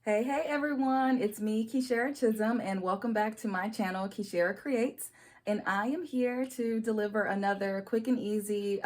Hey everyone, it's me, Kicherra-Chisolm, and welcome back to my channel, Kicherra Creates. And I am here to deliver another quick and easy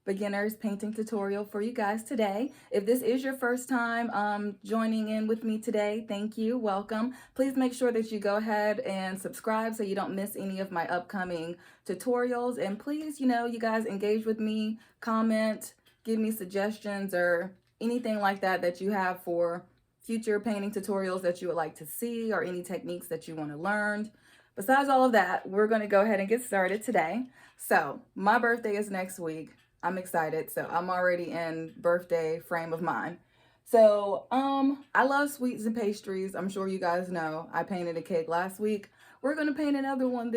beginner's painting tutorial for you guys today. If this is your first time joining in with me today, thank you, welcome. Please make sure that you go ahead and subscribe so you don't miss any of my upcoming tutorials. And please, you guys engage with me, comment, give me suggestions or anything like that you have for future painting tutorials that you would like to see or any techniques that you want to learn. Besides all of that, we're going to go ahead and get started today. So my birthday is next week. I'm excited. So I'm already in birthday frame of mind. So I love sweets and pastries. I'm sure you guys know I painted a cake last week. We're going to paint another one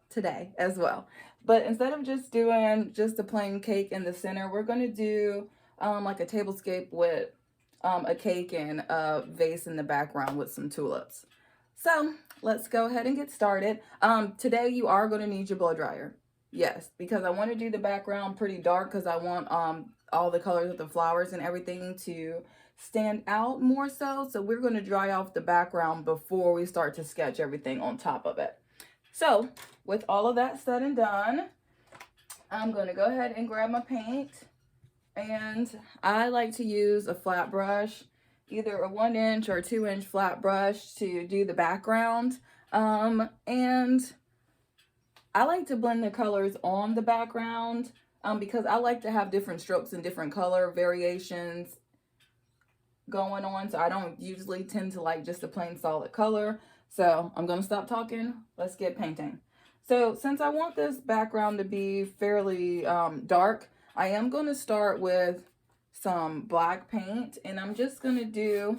today as well. But instead of just doing just a plain cake in the center, we're going to do like a tablescape with a cake and a vase in the background with some tulips. So let's go ahead and get started. Today you are going to need your blow dryer. Yes, because I want to do the background pretty dark because I want all the colors of the flowers and everything to stand out more so. So we're going to dry off the background before we start to sketch everything on top of it. So with all of that said and done, I'm going to go ahead and grab my paint. And I like to use a flat brush, either a 1-inch or 2-inch flat brush to do the background. And I like to blend the colors on the background because I like to have different strokes and different color variations going on. So I don't usually tend to like just a plain solid color. So I'm going to stop talking. Let's get painting. So since I want this background to be fairly dark, I am going to start with some black paint, and I'm just going to do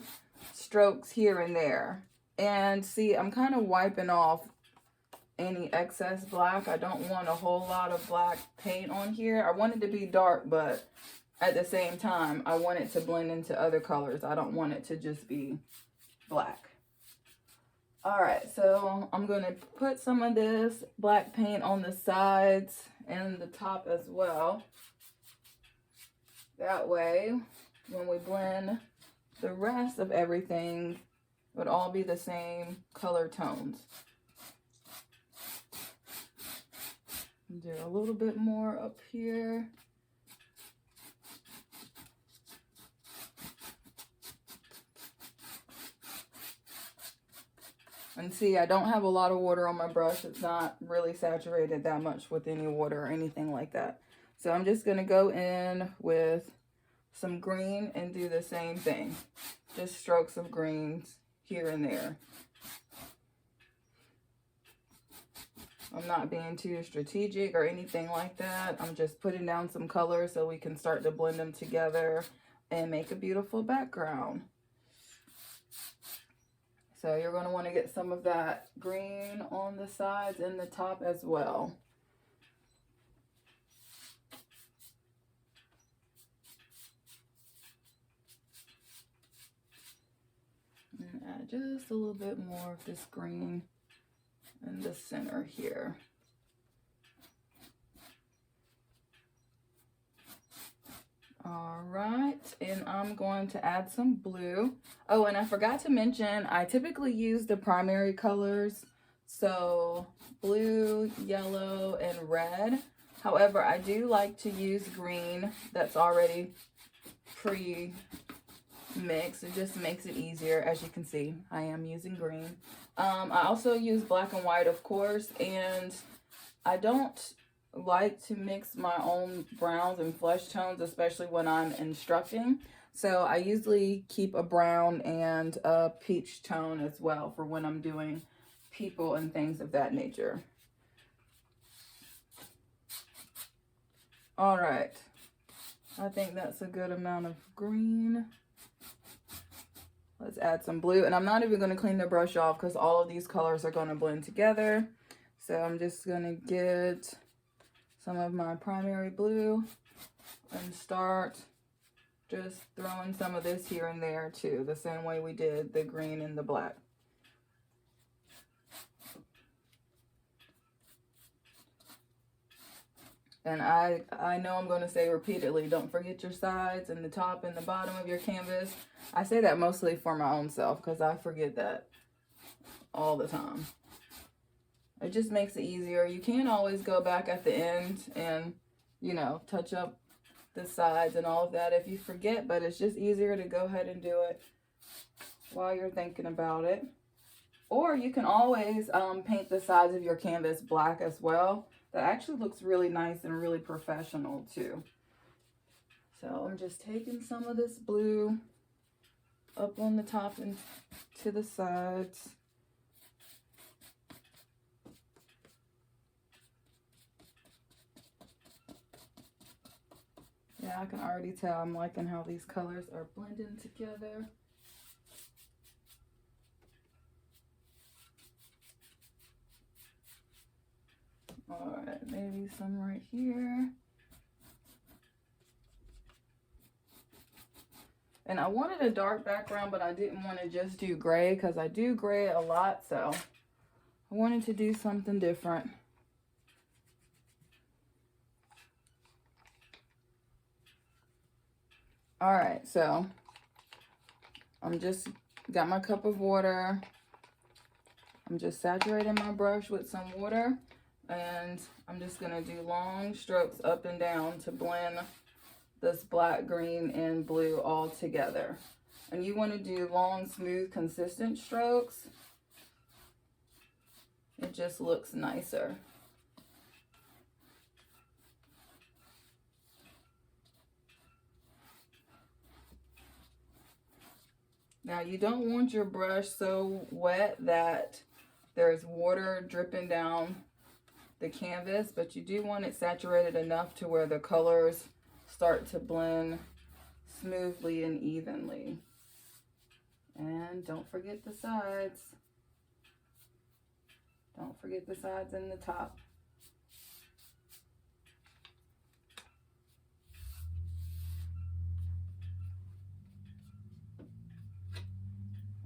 strokes here and there. And see, I'm kind of wiping off any excess black. I don't want a whole lot of black paint on here. I want it to be dark, but at the same time, I want it to blend into other colors. I don't want it to just be black. All right, so I'm going to put some of this black paint on the sides and the top as well. That way, when we blend the rest of everything, it would all be the same color tones. Do a little bit more up here. And see, I don't have a lot of water on my brush. It's not really saturated that much with any water or anything like that. So I'm just going to go in with some green and do the same thing. Just strokes of greens here and there. I'm not being too strategic or anything like that. I'm just putting down some colors so we can start to blend them together and make a beautiful background. So you're going to want to get some of that green on the sides and the top as well. And add just a little bit more of this green in the center here. All right, and I'm going to add some blue. Oh, and I forgot to mention, I typically use the primary colors, so blue, yellow, and red. However, I do like to use green that's already pre-mixed. It just makes it easier. As you can see, I am using green. I also use black and white, of course, and I don't like to mix my own browns and flesh tones, especially when I'm instructing. So I usually keep a brown and a peach tone as well for when I'm doing people and things of that nature. All right, I think that's a good amount of green. Let's add some blue, and I'm not even going to clean the brush off because all of these colors are going to blend together. So I'm just going to get some of my primary blue and start just throwing some of this here and there too, the same way we did the green and the black. And I know I'm going to say repeatedly, don't forget your sides and the top and the bottom of your canvas. I say that mostly for my own self because I forget that all the time. It just makes it easier. You can always go back at the end and, you know, touch up the sides and all of that if you forget, but it's just easier to go ahead and do it while you're thinking about it. Or you can always paint the sides of your canvas black as well. That actually looks really nice and really professional too. So I'm just taking some of this blue up on the top and to the sides. Yeah, I can already tell I'm liking how these colors are blending together. All right, maybe some right here. And I wanted a dark background, but I didn't want to just do gray because I do gray a lot, so I wanted to do something different. All right, so I'm just got my cup of water. I'm just saturating my brush with some water, and I'm just gonna do long strokes up and down to blend this black, green, and blue all together. And you want to do long, smooth, consistent strokes. It just looks nicer. Now you don't want your brush so wet that there's water dripping down the canvas, but you do want it saturated enough to where the colors start to blend smoothly and evenly. And don't forget the sides. Don't forget the sides and the top.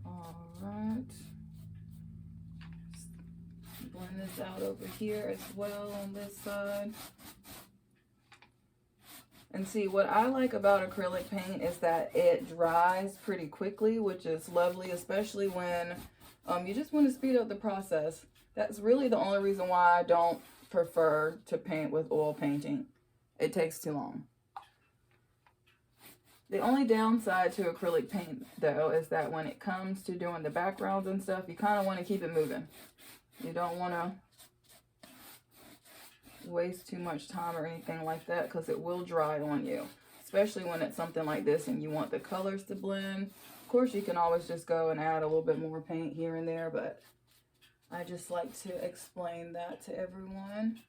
All right. Blend this out over here as well on this side. And see, what I like about acrylic paint is that it dries pretty quickly, which is lovely, especially when you just want to speed up the process. That's really the only reason why I don't prefer to paint with oil painting. It takes too long. The only downside to acrylic paint, though, is that when it comes to doing the backgrounds and stuff, you kind of want to keep it moving. You don't want to waste too much time or anything like that because it will dry on you, especially when it's something like this and you want the colors to blend. Of course, you can always just go and add a little bit more paint here and there, but I just like to explain that to everyone.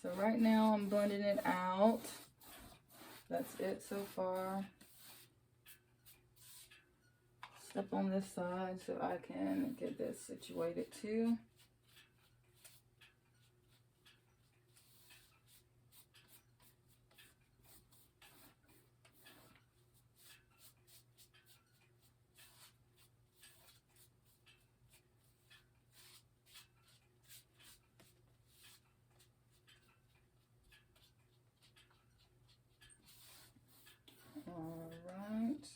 So right now I'm blending it out. That's it so far. Step on this side so I can get this situated too. All right.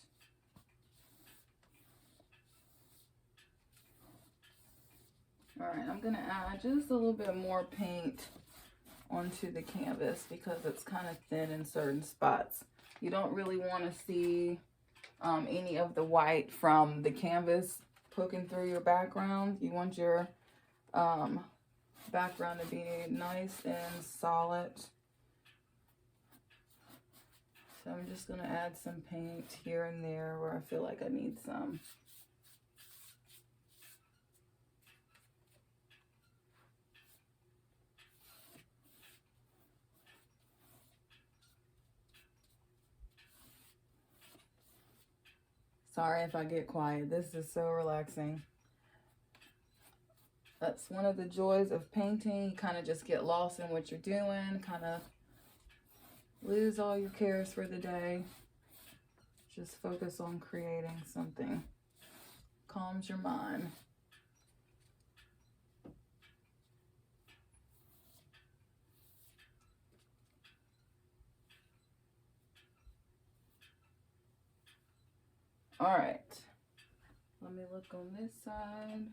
All right, I'm gonna add just a little bit more paint onto the canvas because it's kind of thin in certain spots. You don't really want to see any of the white from the canvas poking through your background. You want your background to be nice and solid. So I'm just going to add some paint here and there where I feel like I need some. Sorry if I get quiet. This is so relaxing. That's one of the joys of painting. You kind of just get lost in what you're doing, kind of lose all your cares for the day. Just focus on creating something. Calms your mind. All right. Let me look on this side.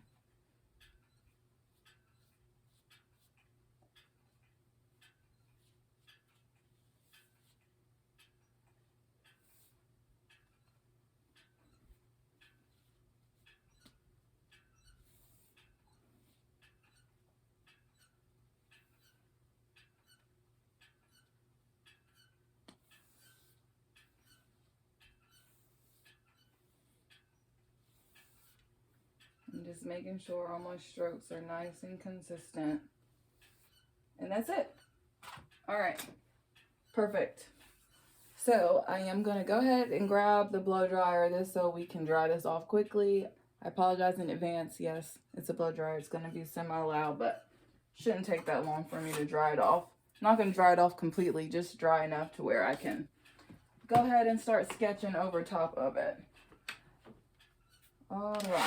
I'm just making sure all my strokes are nice and consistent. And that's it. All right, perfect. So I am gonna go ahead and grab the blow dryer this so we can dry this off quickly. I apologize in advance. Yes, it's a blow dryer. It's gonna be semi-loud, but shouldn't take that long for me to dry it off. I'm not gonna dry it off completely, just dry enough to where I can go ahead and start sketching over top of it. All right.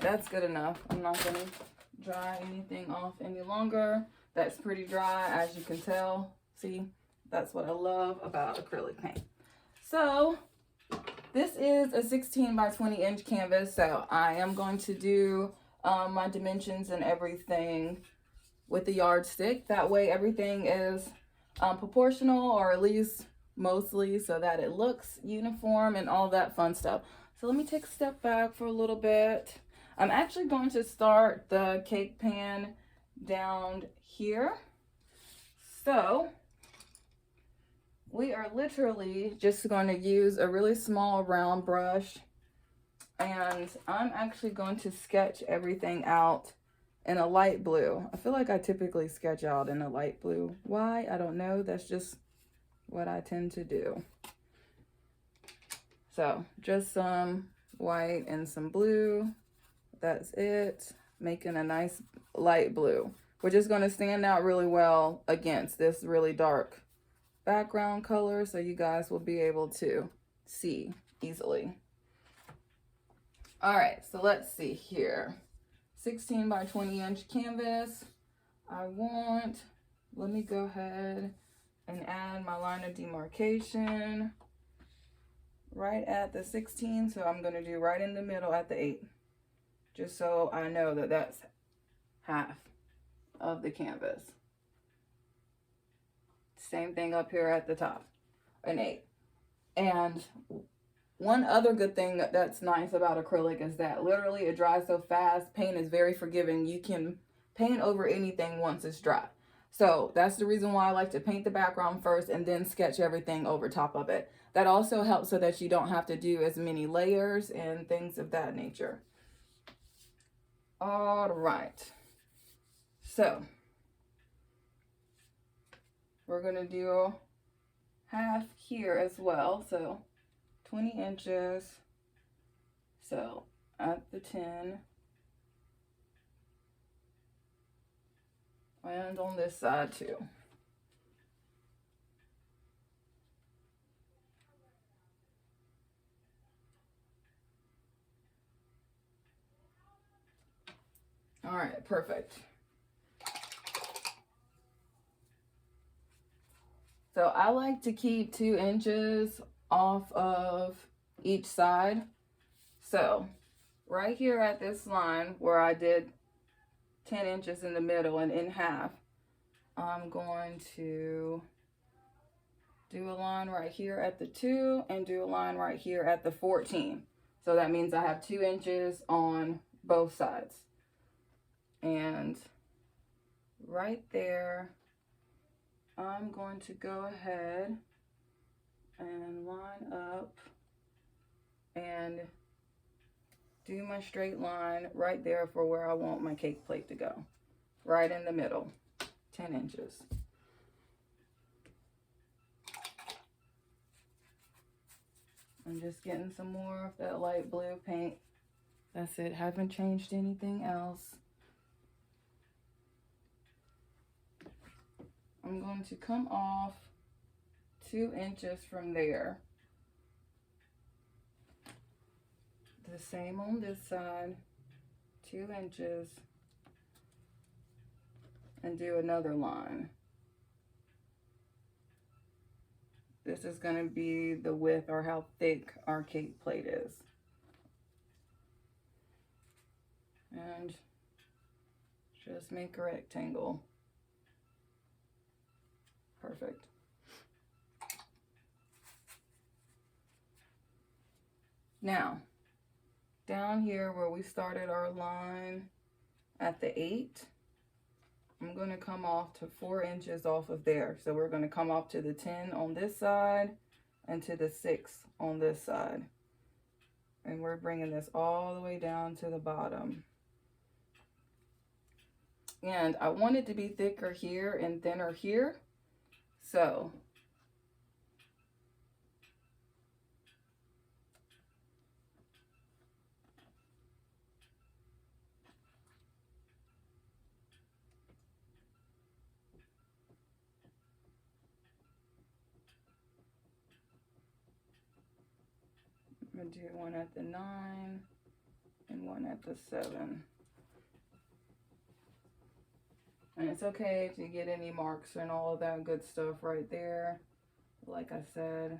That's good enough. I'm not going to dry anything off any longer. That's pretty dry, as you can tell. See, that's what I love about acrylic paint. So this is a 16 by 20 inch canvas. So I am going to do my dimensions and everything with the yardstick. That way everything is proportional, or at least mostly, so that it looks uniform and all that fun stuff. So let me take a step back for a little bit. I'm actually going to start the cake pan down here. So we are literally just going to use a really small round brush, and I'm actually going to sketch everything out in a light blue. I feel like I typically sketch out in a light blue. Why? I don't know. That's just what I tend to do. So just some white and some blue. That's it. Making a nice light blue, which is going to stand out really well against this really dark background color, so you guys will be able to see easily. All right, so let's see here. 16 by 20 inch canvas. Let me go ahead and add my line of demarcation right at the 16. So I'm going to do right in the middle at the 8. Just so I know that that's half of the canvas. Same thing up here at the top, an 8. And one other good thing that's nice about acrylic is that literally it dries so fast. Paint is very forgiving. You can paint over anything once it's dry. So that's the reason why I like to paint the background first and then sketch everything over top of it. That also helps so that you don't have to do as many layers and things of that nature. All right, so we're going to do half here as well, so 20 inches, so at the 10, and on this side too. All right, perfect. So I like to keep 2 inches off of each side. So right here at this line where I did 10 inches in the middle and in half, I'm going to do a line right here at the 2 and do a line right here at the 14. So that means I have 2 inches on both sides. And right there, I'm going to go ahead and line up and do my straight line right there for where I want my cake plate to go. Right in the middle, 10 inches. I'm just getting some more of that light blue paint. That's it, haven't changed anything else. I'm going to come off 2 inches from there. The same on this side, 2 inches, and do another line. This is going to be the width or how thick our cake plate is. And just make a rectangle. Perfect. Now, down here where we started our line at the 8, I'm going to come off to 4 inches off of there. So we're going to come off to the 10 on this side and to the 6 on this side. And we're bringing this all the way down to the bottom. And I want it to be thicker here and thinner here. So I'm going to do one at the 9 and one at the 7. And it's okay if you get any marks and all of that good stuff right there. Like I said,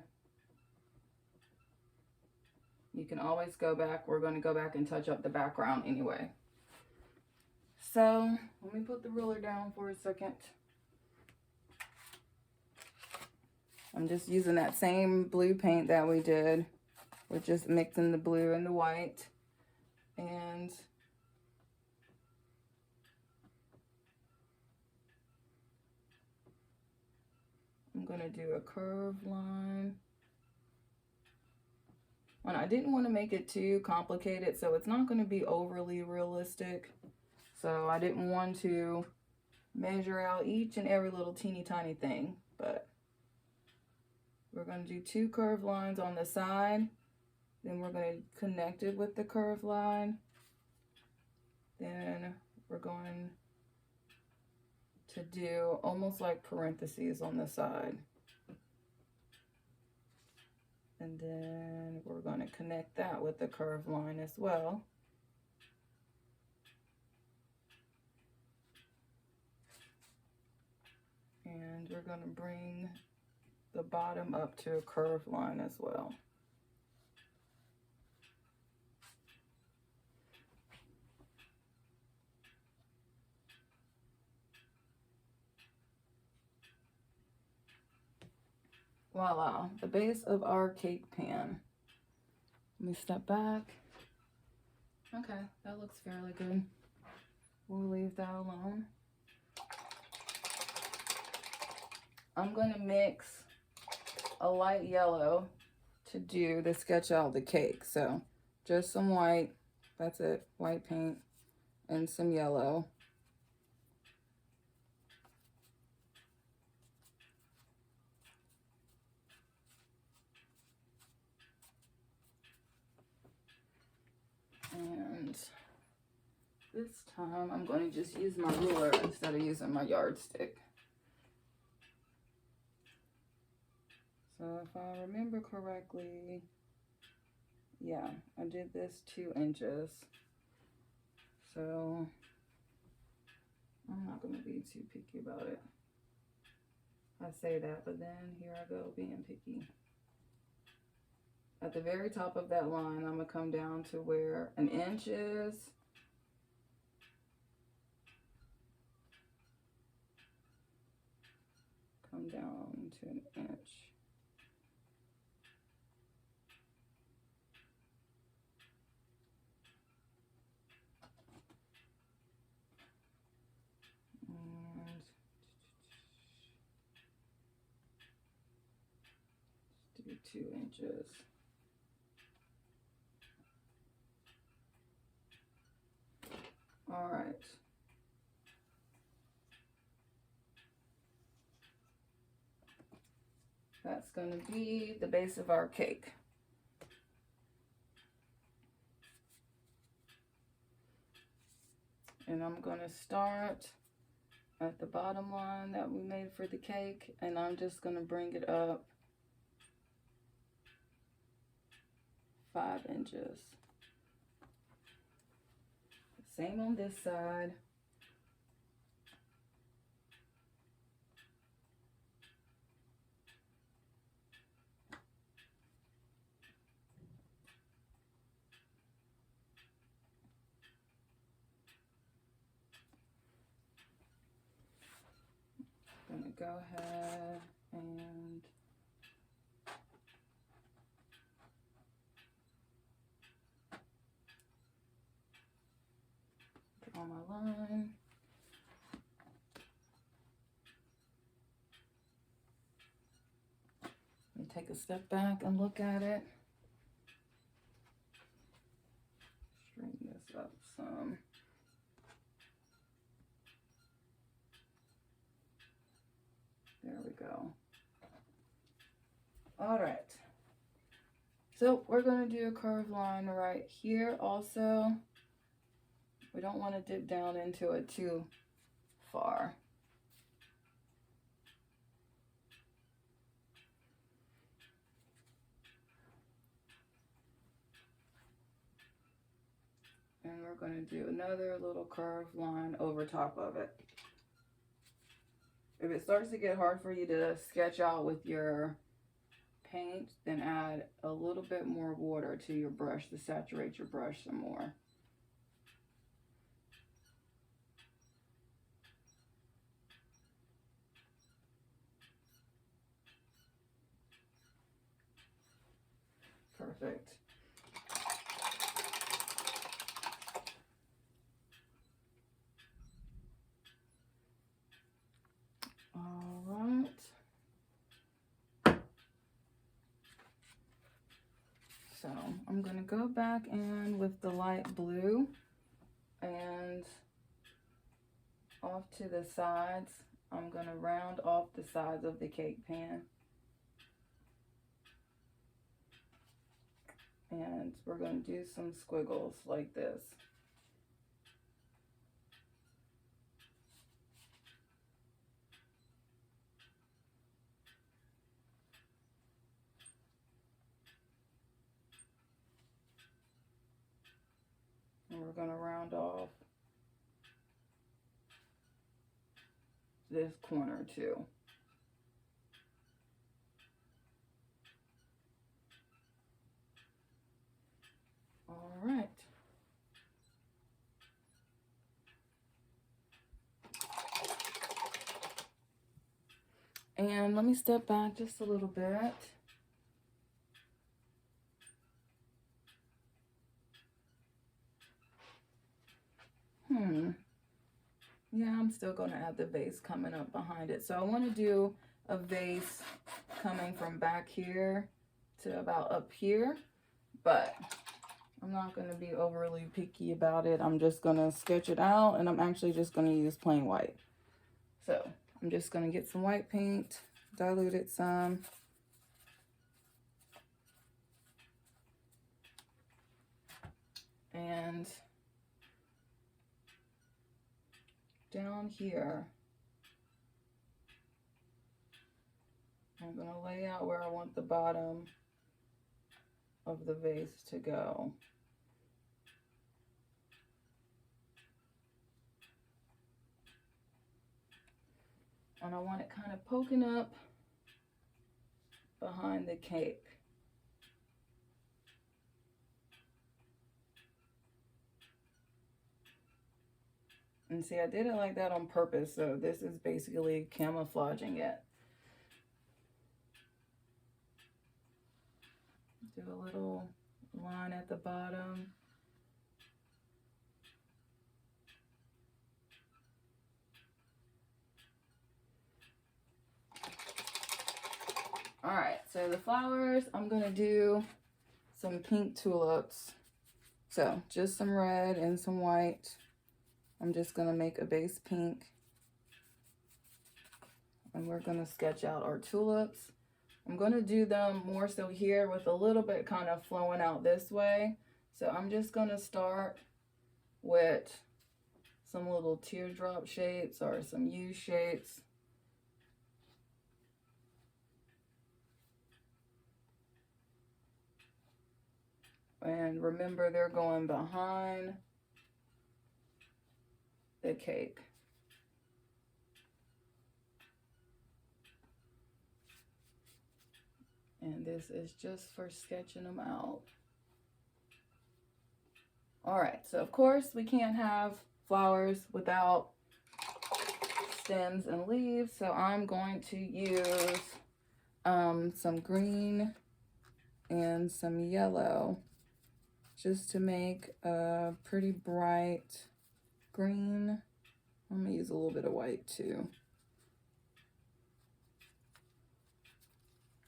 you can always go back. We're going to go back and touch up the background anyway. So let me put the ruler down for a second. I'm just using that same blue paint that we did. We're just mixing the blue and the white. And I'm going to do a curved line. And I didn't want to make it too complicated, so it's not going to be overly realistic. So I didn't want to measure out each and every little teeny tiny thing, but we're going to do 2 curved lines on the side. Then we're going to connect it with the curved line. Then we're going to do almost like parentheses on the side. And then we're going to connect that with the curved line as well. And we're going to bring the bottom up to a curved line as well. Voila, the base of our cake pan. Let me step back. Okay, that looks fairly good. We'll leave that alone. I'm going to mix a light yellow to do the sketch out the cake. So just some white, that's it, white paint, and some yellow. And this time I'm going to just use my ruler instead of using my yardstick. So if I remember correctly, yeah, I did this 2 inches. So I'm not going to be too picky about it. I say that, but then here I go being picky. at the very top of that line, I'm going to come down to where an inch is. Come down to an inch. And let's do 2 inches. All right. That's going to be the base of our cake. And I'm going to start at the bottom line that we made for the cake, and I'm just going to bring it up 5 inches. Same on this side. I'm going to go ahead and draw my line. Let me take a step back and look at it. Straighten this up some. There we go. All right. So we're going to do a curved line right here also. We don't want to dip down into it too far. And we're going to do another little curved line over top of it. If it starts to get hard for you to sketch out with your paint, then add a little bit more water to your brush to saturate your brush some more. Perfect. All right. So I'm going to go back in with the light blue and off to the sides. I'm going to round off the sides of the cake pan. And we're going to do some squiggles like this. And we're going to round off this corner too. All right. And let me step back just a little bit. Yeah, I'm still going to add the vase coming up behind it. So I want to do a vase coming from back here to about up here, but I'm not going to be overly picky about it. I'm just going to sketch it out, and I'm actually just going to use plain white. So I'm just going to get some white paint, dilute it some. And down here, I'm going to lay out where I want the bottom of the vase to go. And I want it kind of poking up behind the cake. And see, I did it like that on purpose, so this is basically camouflaging it. Do a little line at the bottom. All right, so the flowers, I'm gonna do some pink tulips. So just some red and some white. I'm just gonna make a base pink. And we're gonna sketch out our tulips. I'm gonna do them more so here with a little bit kind of flowing out this way. So I'm just gonna start with some little teardrop shapes or some U shapes. And remember, they're going behind the cake. And this is just for sketching them out. All right, so of course we can't have flowers without stems and leaves. So I'm going to use some green and some yellow just to make a pretty bright green. I'm gonna use a little bit of white too.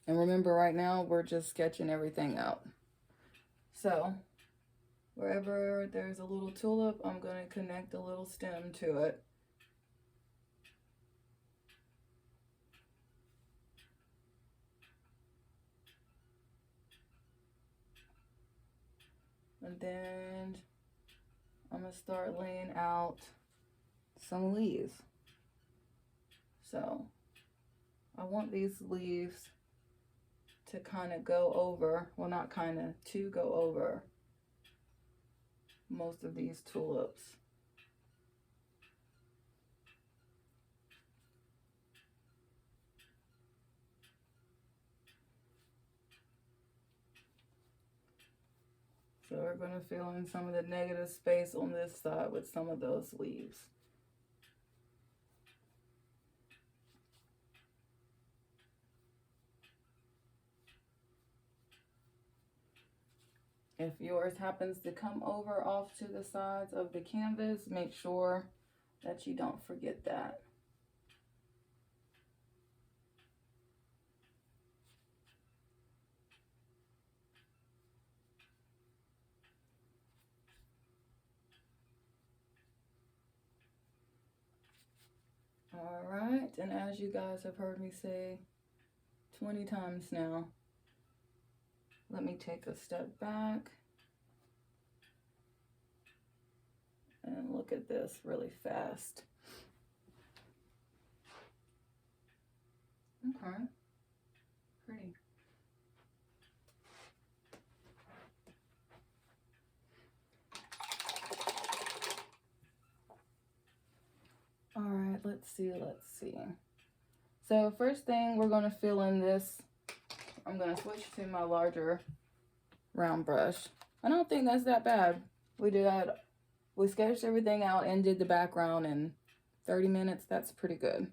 And remember, right now we're just sketching everything out. So wherever there's a little tulip, I'm going to connect a little stem to it. And then I'm going to start laying out some leaves. So I want these leaves to kind of go over, well, not kind of, to go over most of these tulips. So we're going to fill in some of the negative space on this side with some of those leaves. If yours happens to come over off to the sides of the canvas, make sure that you don't forget that. All right, and as you guys have heard me say 20 times now, let me take a step back and look at this really fast. Okay, pretty. All right, let's see. So first thing, we're gonna fill in this. I'm gonna switch to my larger round brush. I don't think that's that bad. We sketched everything out and did the background in 30 minutes. That's pretty good.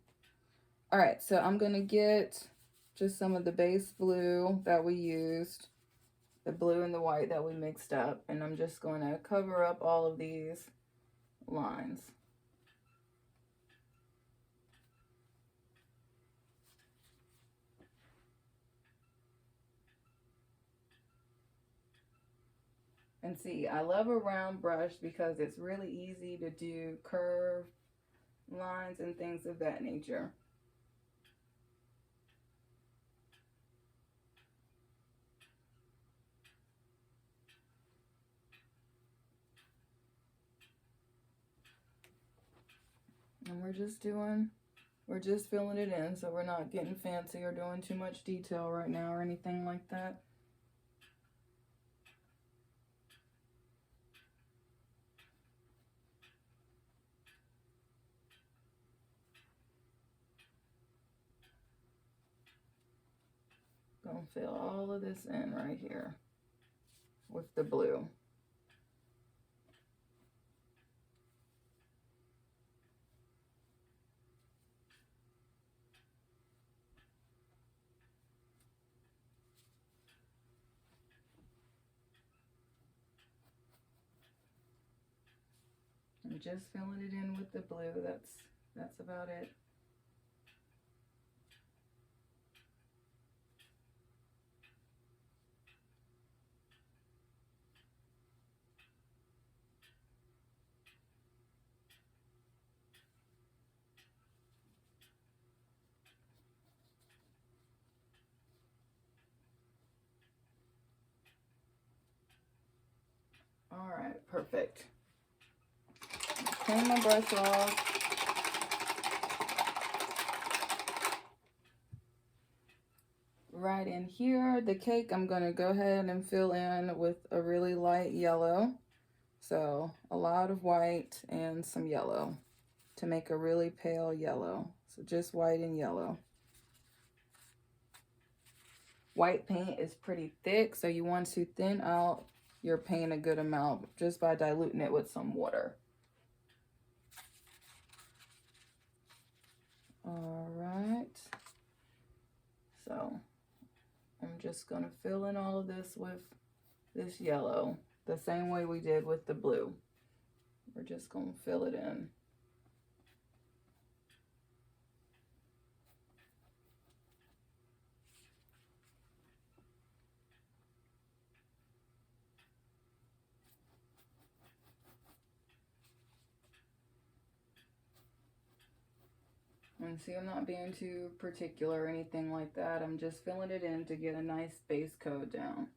All right, so I'm gonna get just some of the base blue that we used, the blue and the white that we mixed up, and I'm just going to cover up all of these lines. And see, I love a round brush because it's really easy to do curved lines and things of that nature. And we're just filling it in, so we're not getting fancy or doing too much detail right now or anything like that. Gonna fill all of this in right here with the blue. I'm just filling it in with the blue. That's about it. All right, perfect. Clean my brush off. Right in here, the cake, I'm going to go ahead and fill in with a really light yellow. So a lot of white and some yellow to make a really pale yellow. So just white and yellow. White paint is pretty thick, so you want to thin out your paint a good amount just by diluting it with some water. All right. So I'm just going to fill in all of this with this yellow, the same way we did with the blue. We're just going to fill it in. And see, I'm not being too particular or anything like that. I'm just filling it in to get a nice base coat down.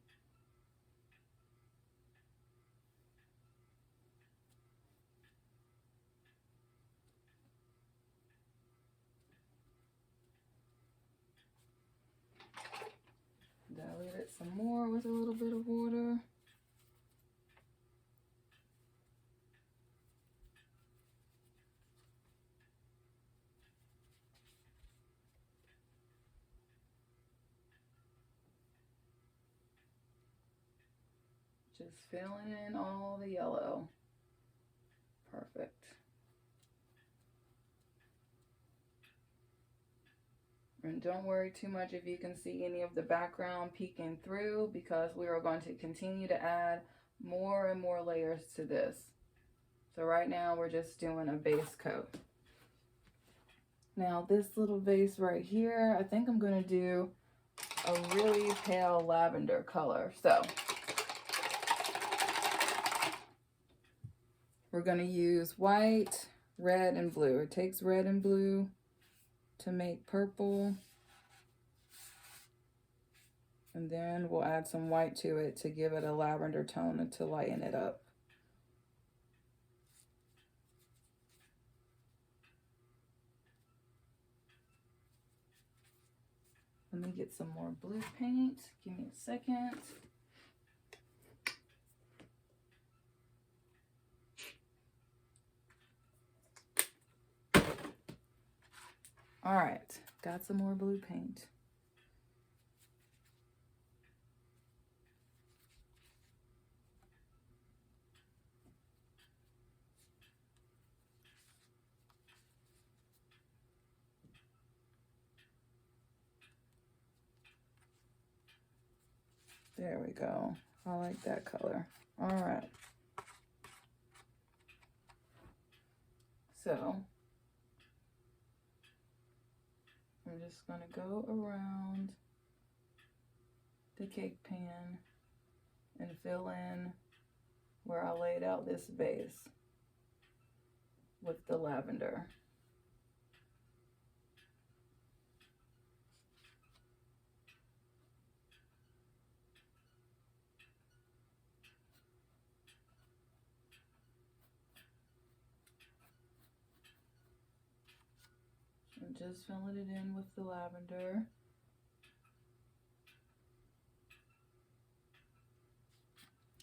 Dilute it some more with a little bit of water. Just filling in all the yellow. Perfect. And don't worry too much if you can see any of the background peeking through, because we are going to continue to add more and more layers to this. So right now we're just doing a base coat. Now this little vase right here, I think I'm going to do a really pale lavender color. So we're going to use white, red, and blue. It takes red and blue to make purple. And then we'll add some white to it to give it a lavender tone and to lighten it up. Let me get some more blue paint. Give me a second. All right, got some more blue paint. There we go. I like that color. All right. So I'm just going to go around the cake pan and fill in where I laid out this vase with the lavender. I'm just filling it in with the lavender.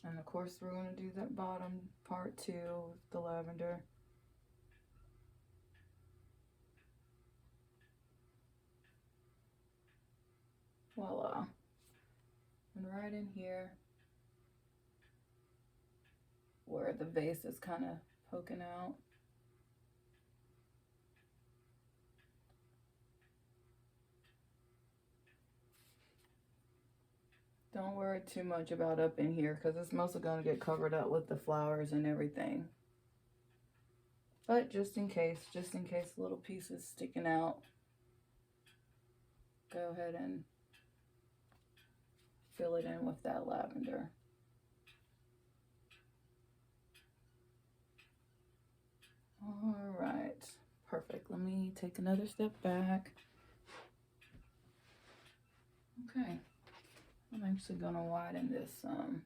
And of course we're going to do that bottom part too with the lavender. Voila. And right in here where the vase is kind of poking out. Don't worry too much about up in here because it's mostly going to get covered up with the flowers and everything. But just in case a little piece is sticking out, go ahead and fill it in with that lavender. All right, perfect. Let me take another step back. Okay, I'm actually gonna widen this some.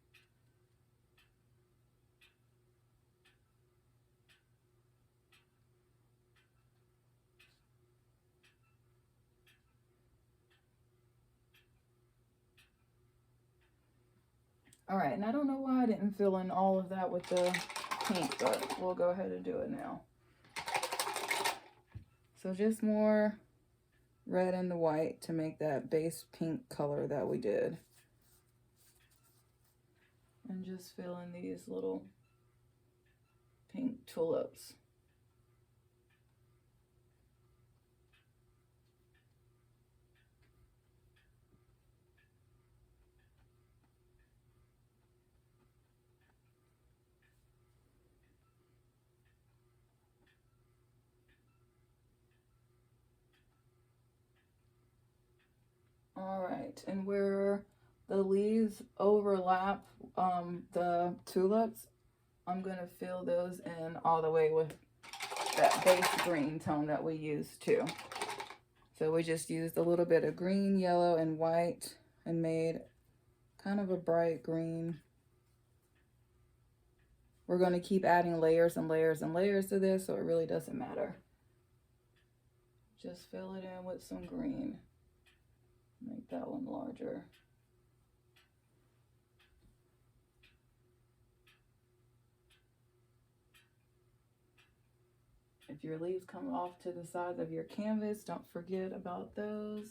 All right, and I don't know why I didn't fill in all of that with the pink, but we'll go ahead and do it now. So just more red and the white to make that base pink color that we did. And just fill in these little pink tulips. All right, and where the leaves overlap the tulips, I'm gonna fill those in all the way with that base green tone that we used too. So we just used a little bit of green, yellow, and white and made kind of a bright green. We're going to keep adding layers and layers and layers to this, so it really doesn't matter. Just fill it in with some green. Make that one larger. If your leaves come off to the sides of your canvas, don't forget about those.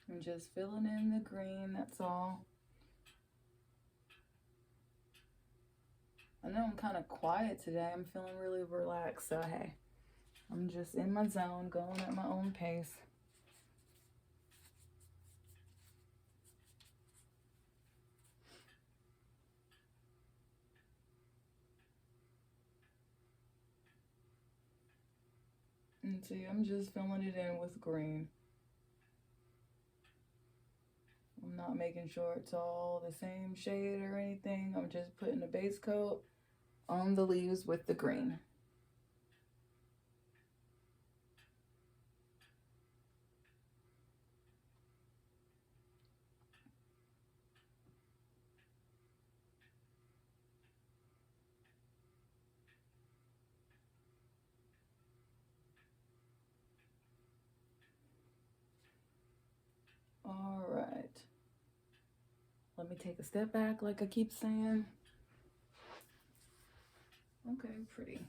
And just filling in the green, that's all. I know I'm kind of quiet today. I'm feeling really relaxed, so hey, I'm just in my zone, going at my own pace. And see, I'm just filling it in with green. I'm not making sure it's all the same shade or anything. I'm just putting a base coat on the leaves with the green. All right. Let me take a step back like I keep saying. Okay, pretty.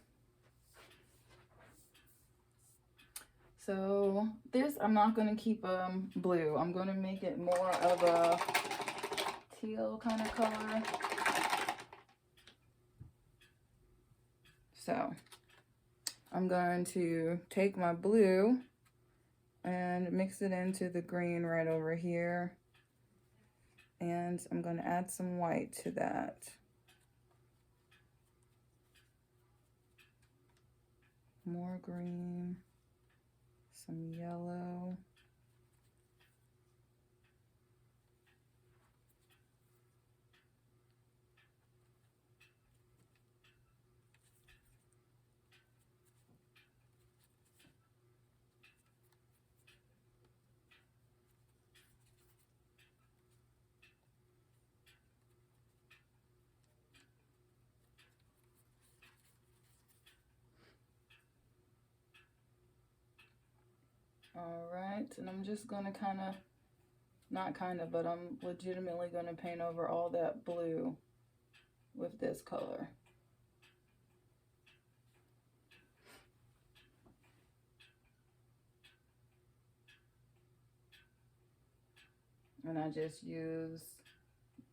So this, I'm not going to keep blue. I'm going to make it more of a teal kind of color. So I'm going to take my blue and mix it into the green right over here. And I'm going to add some white to that. More green, some yellow. All right, and I'm just gonna but I'm legitimately gonna paint over all that blue with this color. And I just use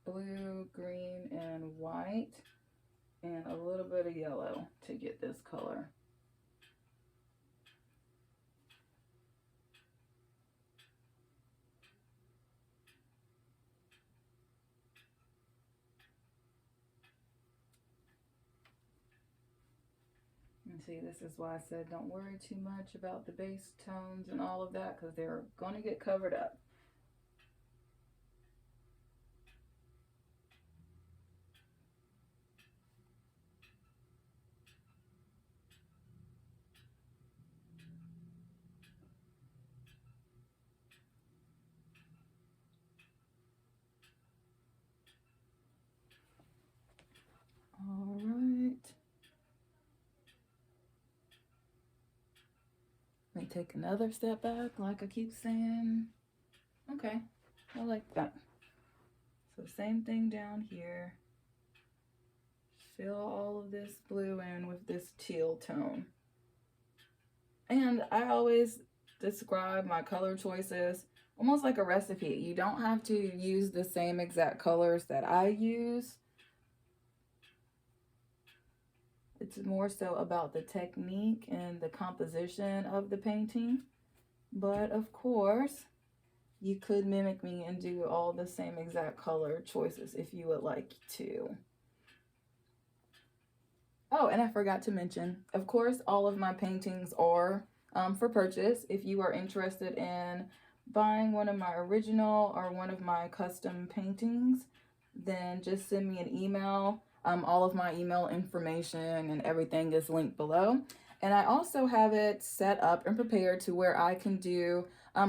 blue, green, and white, and a little bit of yellow to get this color. And see, this is why I said don't worry too much about the base tones and all of that, because they're going to get covered up. All right. Let me take another step back, like I keep saying. Okay, I like that. So same thing down here. Fill all of this blue in with this teal tone. And I always describe my color choices almost like a recipe. You don't have to use the same exact colors that I use. It's more so about the technique and the composition of the painting. But of course, you could mimic me and do all the same exact color choices if you would like to. Oh, and I forgot to mention, of course, all of my paintings are for purchase. If you are interested in buying one of my original or one of my custom paintings, then just send me an email. All of my email information and everything is linked below. And I also have it set up and prepared to where I can do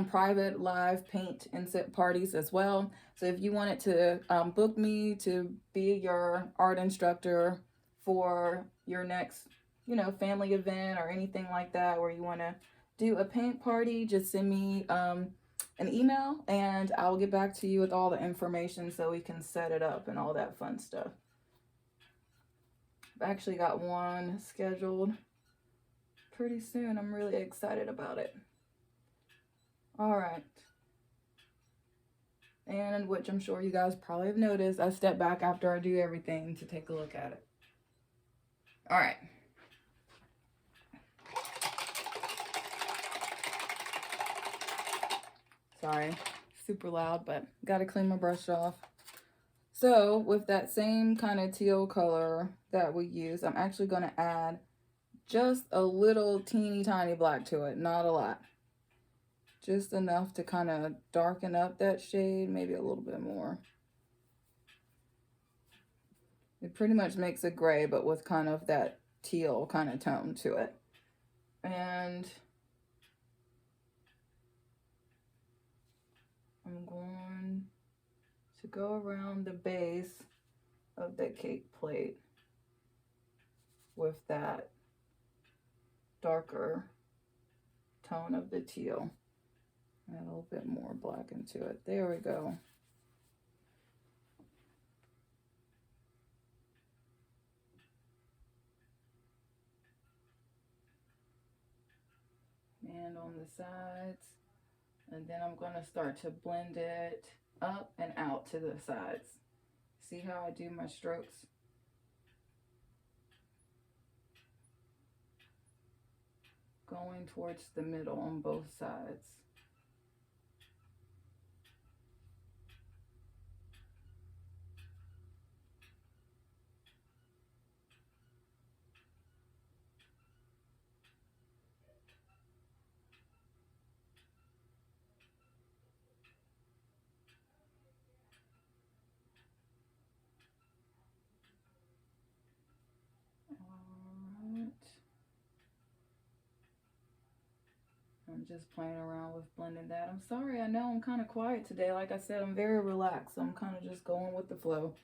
private live paint and sip parties as well. So if you wanted to book me to be your art instructor for your next, family event or anything like that, where you want to do a paint party, just send me an email and I'll get back to you with all the information so we can set it up and all that fun stuff. I've actually got one scheduled pretty soon. I'm really excited about it. All right. And which I'm sure you guys probably have noticed, I step back after I do everything to take a look at it. All right. Sorry, super loud, but gotta clean my brush off. So with that same kind of teal color that we use, I'm actually gonna add just a little teeny tiny black to it, not a lot. Just enough to kind of darken up that shade, maybe a little bit more. It pretty much makes a gray, but with kind of that teal kind of tone to it. And I'm going to go around the base of the cake plate with that darker tone of the teal. Add a little bit more black into it. There we go. And on the sides. And then I'm going to start to blend it up and out to the sides. See how I do my strokes? Going towards the middle on both sides. I'm just playing around with blending that. I'm sorry, I know I'm kind of quiet today. Like I said, I'm very relaxed. So I'm kind of just going with the flow.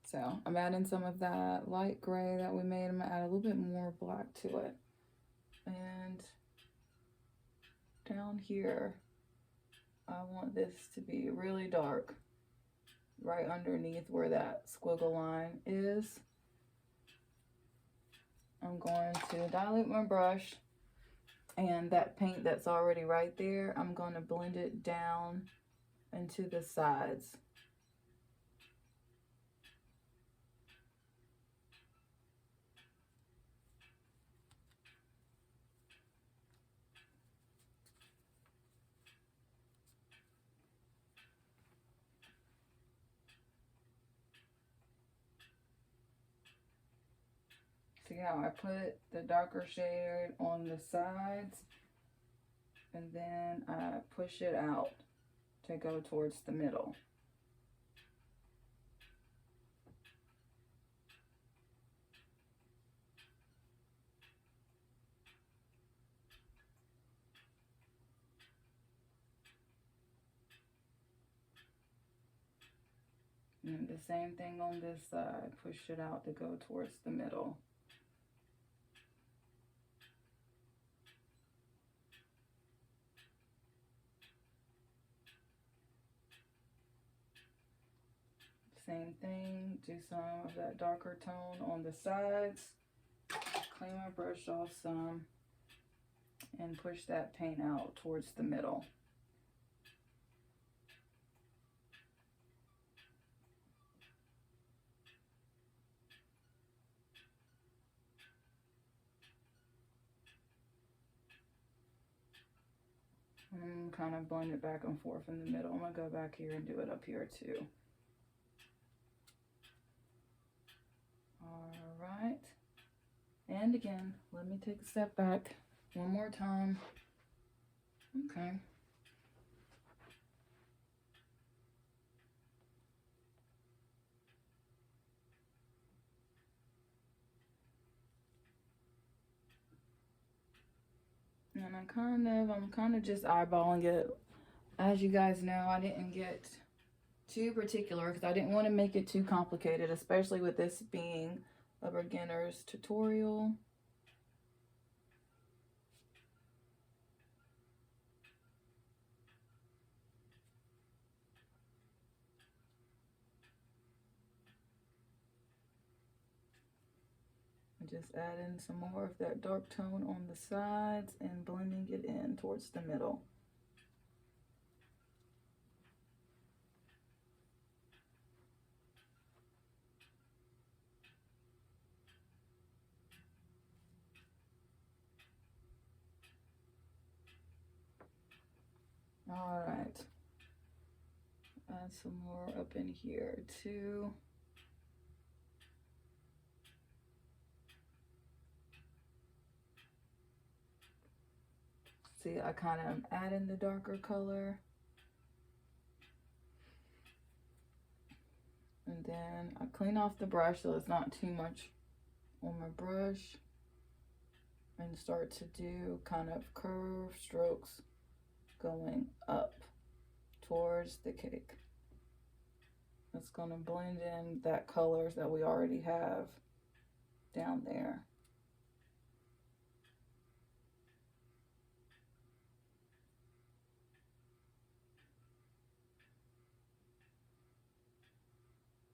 So I'm adding some of that light gray that we made. I'm gonna add a little bit more black to it. And down here, I want this to be really dark, right underneath where that squiggle line is. I'm going to dilute my brush, and that paint that's already right there, I'm going to blend it down and to the sides. See how I put the darker shade on the sides, and then I push it out to go towards the middle. And the same thing on this side, push it out to go towards the middle. Same thing, do some of that darker tone on the sides. Clean my brush off some and push that paint out towards the middle. And kind of blend it back and forth in the middle. I'm gonna go back here and do it up here too. All right. And again, let me take a step back one more time. Okay. And I'm kind of just eyeballing it. As you guys know, I didn't get too particular because I didn't want to make it too complicated, especially with this being a beginner's tutorial. Just adding some more of that dark tone on the sides and blending it in towards the middle. All right, add some more up in here too. See, I kind of am adding the darker color. And then I clean off the brush so it's not too much on my brush. And start to do kind of curved strokes going up towards the cake. It's gonna blend in that colors that we already have down there.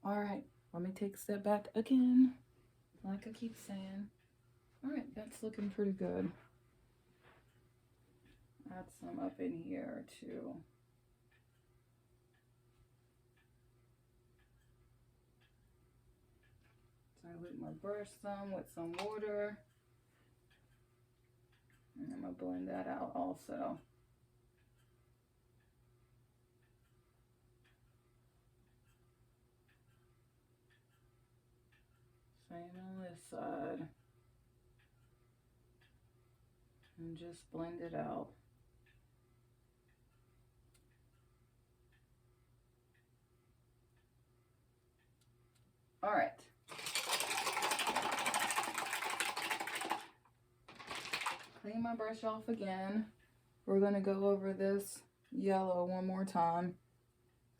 All right, let me take a step back again, like I keep saying. All right, that's looking pretty good. Add some up in here too. Dilute my brush some with some water. And I'm gonna blend that out also. Same on this side. And just blend it out. All right. Clean my brush off again. We're gonna go over this yellow one more time.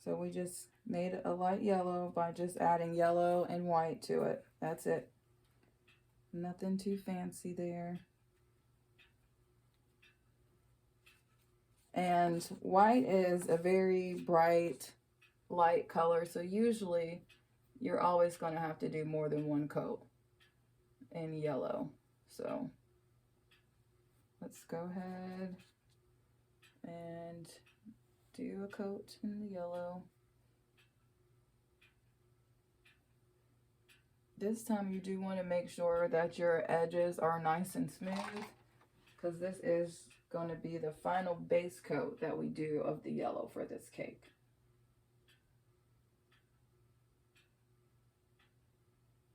So we just made a light yellow by just adding yellow and white to it. That's it. Nothing too fancy there. And white is a very bright, light color. So usually you're always going to have to do more than one coat in yellow. So let's go ahead and do a coat in the yellow. This time you do want to make sure that your edges are nice and smooth, because this is going to be the final base coat that we do of the yellow for this cake.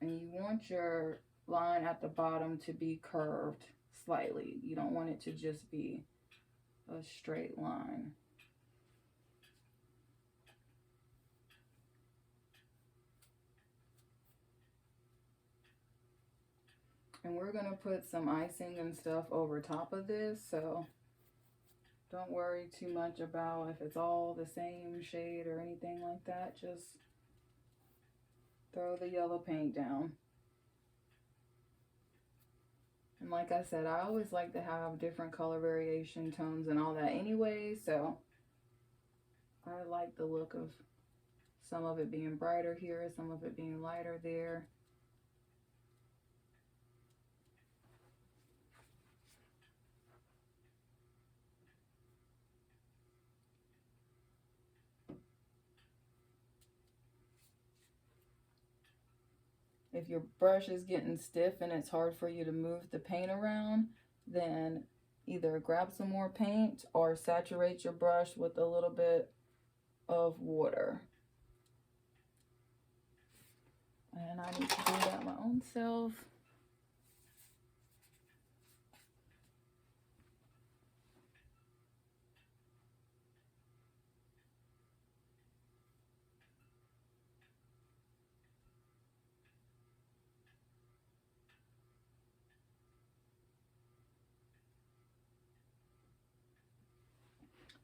And you want your line at the bottom to be curved slightly. You don't want it to just be a straight line. And we're going to put some icing and stuff over top of this, so don't worry too much about if it's all the same shade or anything like that. Just throw the yellow paint down. And like I said, I always like to have different color variation tones and all that anyway, so I like the look of some of it being brighter here, some of it being lighter there. If your brush is getting stiff and it's hard for you to move the paint around, then either grab some more paint or saturate your brush with a little bit of water. And I need to do that my own self.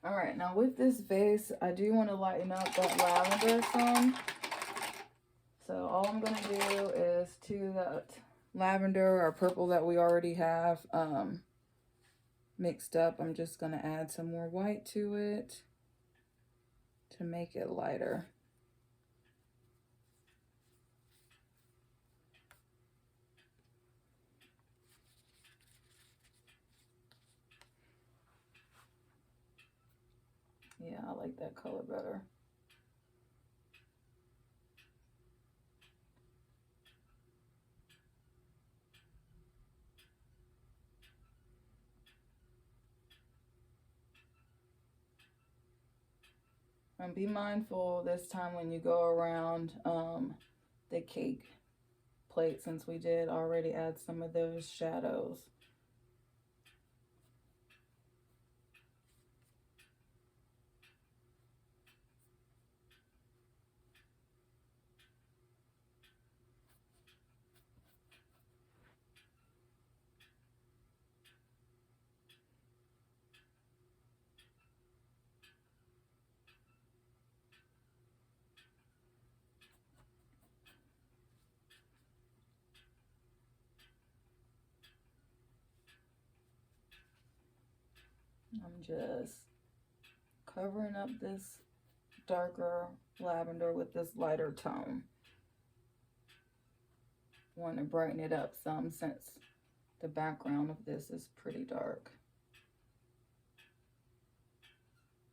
All right, now with this vase, I do want to lighten up that lavender some. So all I'm going to do is to that lavender or purple that we already have mixed up, I'm just going to add some more white to it to make it lighter. Yeah, I like that color better. And be mindful this time when you go around the cake plate, since we did already add some of those shadows. I'm just covering up this darker lavender with this lighter tone. Want to brighten it up some since the background of this is pretty dark.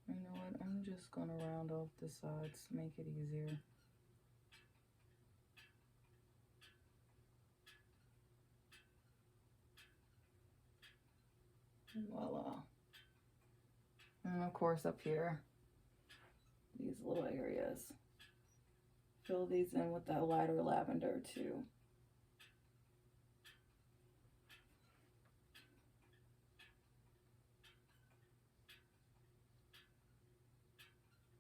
You know what? I'm just going to round off the sides to make it easier. Voila. And of course up here, these little areas. Fill these in with that lighter lavender too.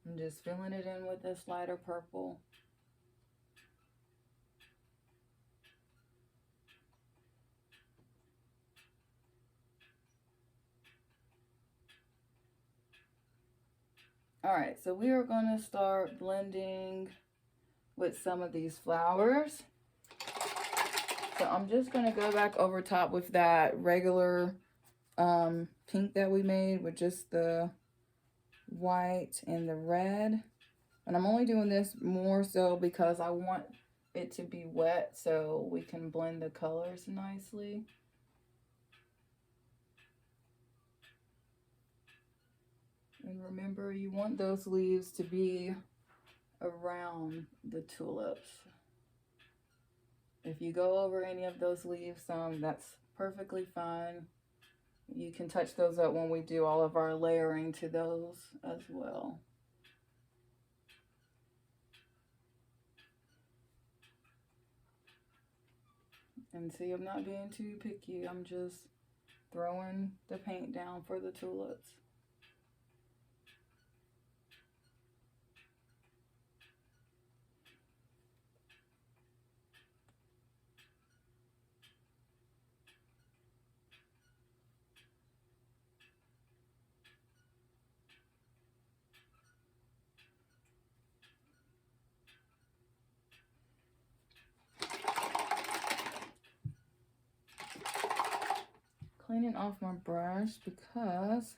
I'm just filling it in with this lighter purple. All right, so we are going to start blending with some of these flowers. So I'm just going to go back over top with that regular pink that we made with just the white and the red. And I'm only doing this more so because I want it to be wet so we can blend the colors nicely. And remember, you want those leaves to be around the tulips. If you go over any of those leaves some, that's perfectly fine. You can touch those up when we do all of our layering to those as well. And see, I'm not being too picky. I'm just throwing the paint down for the tulips. Cleaning off my brush because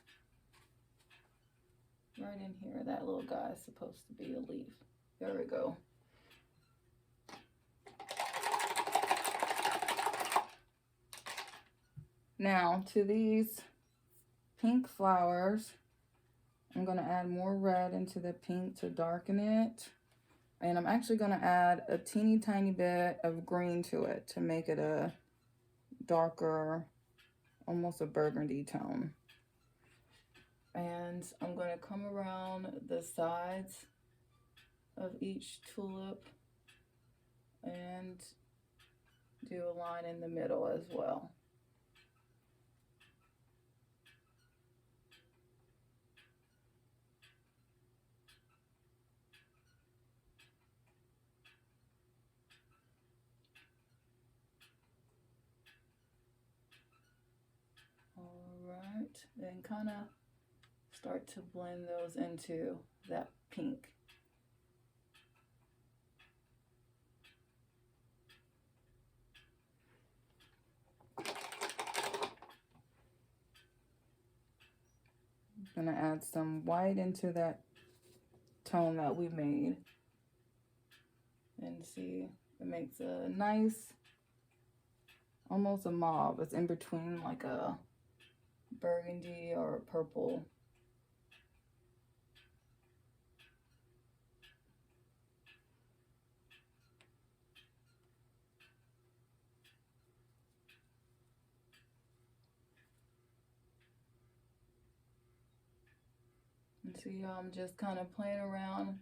right in here, that little guy is supposed to be a leaf. There we go. Now to these pink flowers, I'm going to add more red into the pink to darken it. And I'm actually going to add a teeny tiny bit of green to it to make it a darker, almost a burgundy tone. And I'm going to come around the sides of each tulip and do a line in the middle as well. Alright, then kind of start to blend those into that pink. I'm going to add some white into that tone that we made. And see, it makes a nice, almost a mauve. It's in between like a burgundy or a purple. And see how I'm just kind of playing around,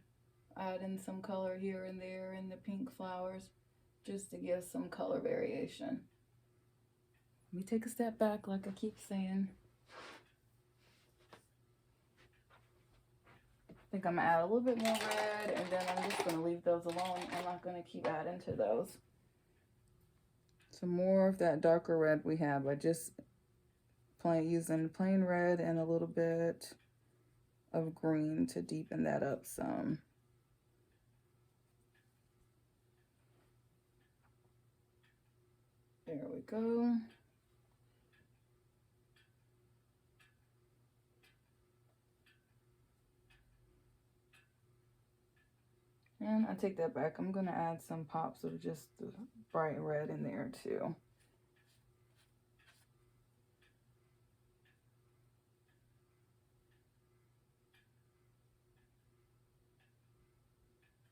adding some color here and there in the pink flowers, just to give some color variation. Let me take a step back like I keep saying. I think I'm gonna add a little bit more red, and then I'm just gonna leave those alone. I'm not gonna keep adding to those. Some more of that darker red we have by just using plain red and a little bit of green to deepen that up some. There we go. And I take that back. I'm gonna add some pops of just the bright red in there too.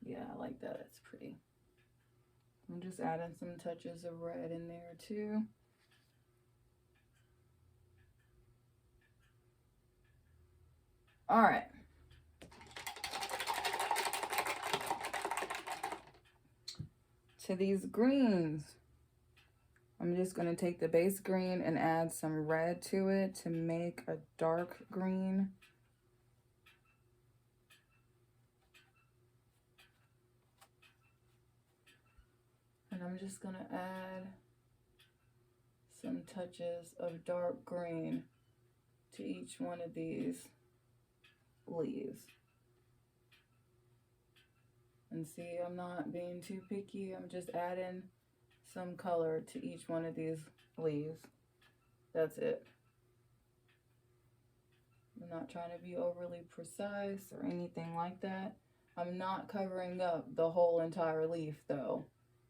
Yeah, I like that. It's pretty. I'm just adding some touches of red in there too. All right. To these greens, I'm just going to take the base green and add some red to it to make a dark green. And I'm just going to add some touches of dark green to each one of these leaves. And see, I'm not being too picky. I'm just adding some color to each one of these leaves. That's it. I'm not trying to be overly precise or anything like that. I'm not covering up the whole entire leaf though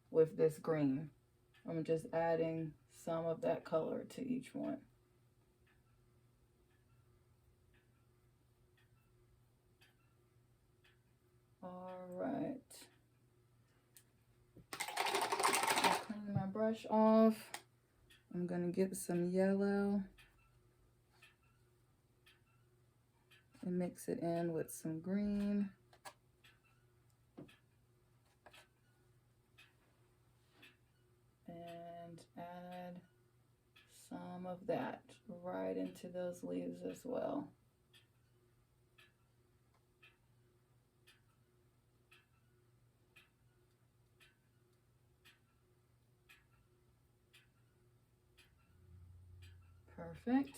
with this green. I'm just adding some of that color to each one. All right. I'll clean my brush off. I'm gonna get some yellow and mix it in with some green. And add some of that right into those leaves as well. Perfect.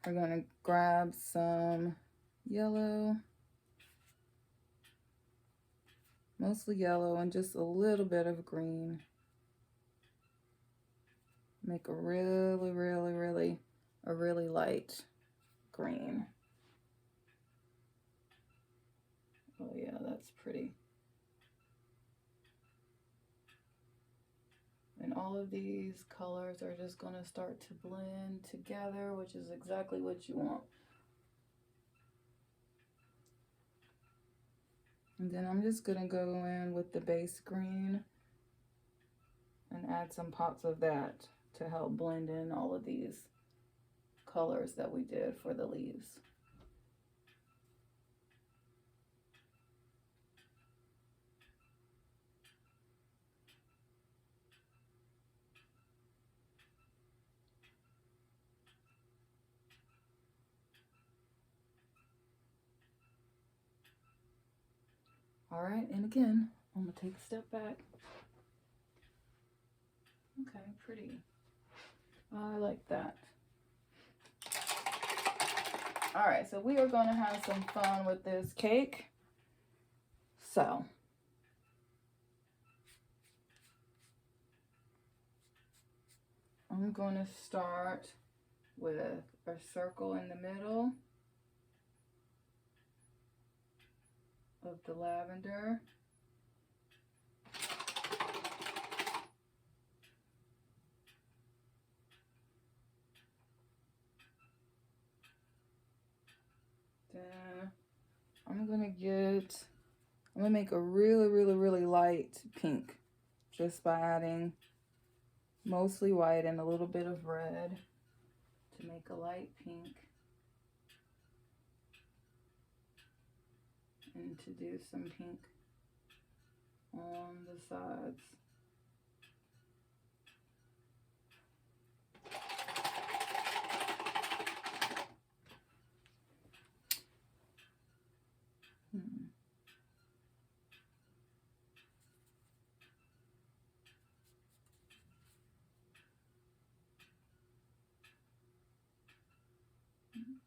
We're going to grab some yellow, mostly yellow, and just a little bit of green. Make a really light green. Oh yeah, that's pretty. And all of these colors are just going to start to blend together, which is exactly what you want. And then I'm just going to go in with the base green and add some pops of that to help blend in all of these colors that we did for the leaves. All right, and again, I'm gonna take a step back. Okay, pretty. I like that. All right, so we are gonna have some fun with this cake. So, I'm gonna start with a circle in the middle of the lavender. Then I'm gonna make a really light pink just by adding mostly white and a little bit of red to make a light pink. And to do some pink on the sides.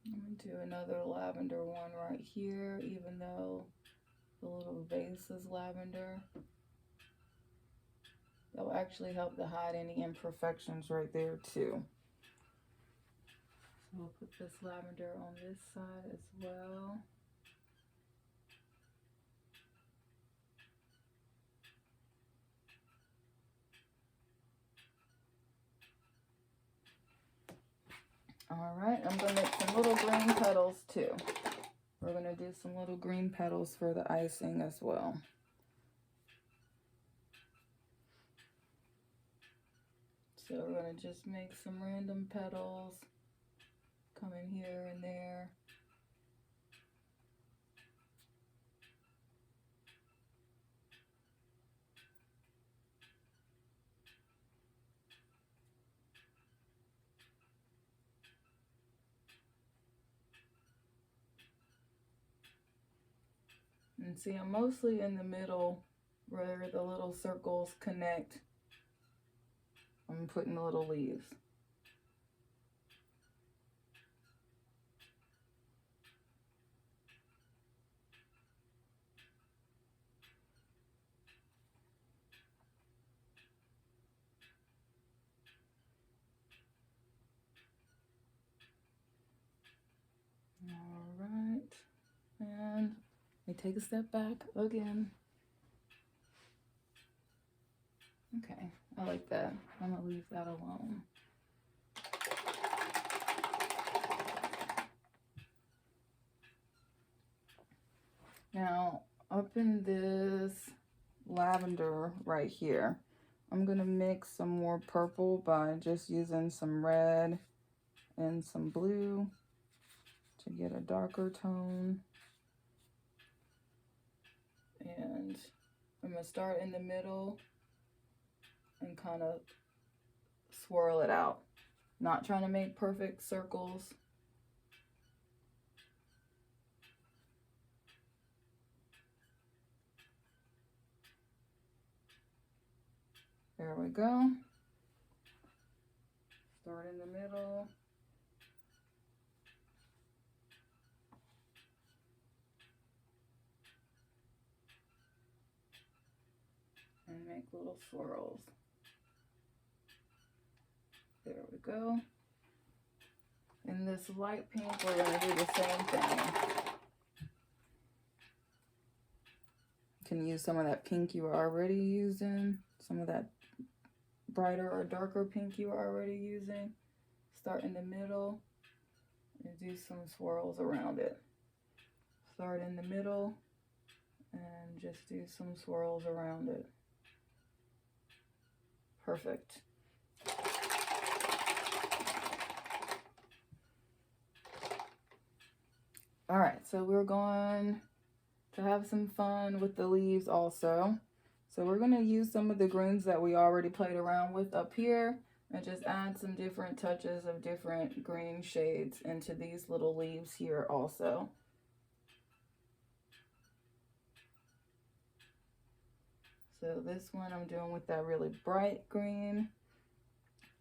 I'm going to do another lavender one right here, even though the little vase is lavender. That will actually help to hide any imperfections right there too. So we'll put this lavender on this side as well. All right, I'm going to make some little green petals too. We're going to do some little green petals for the icing as well. So we're going to just make some random petals coming here and there. And see, I'm mostly in the middle where the little circles connect. I'm putting the little leaves. All right, and let me take a step back again. Okay, I like that. I'm gonna leave that alone. Now, up in this lavender right here, I'm going to mix some more purple by just using some red and some blue to get a darker tone. And I'm going to start in the middle and kind of swirl it out. Not trying to make perfect circles. There we go. Start in the middle. And make little swirls. There we go. In this light pink, we're going to do the same thing. You can use some of that pink you were already using, some of that brighter or darker pink you were already using. Start in the middle and do some swirls around it. Start in the middle and just do some swirls around it. Perfect. All right, so we're going to have some fun with the leaves also. So we're going to use some of the greens that we already played around with up here and just add some different touches of different green shades into these little leaves here also. So this one I'm doing with that really bright green.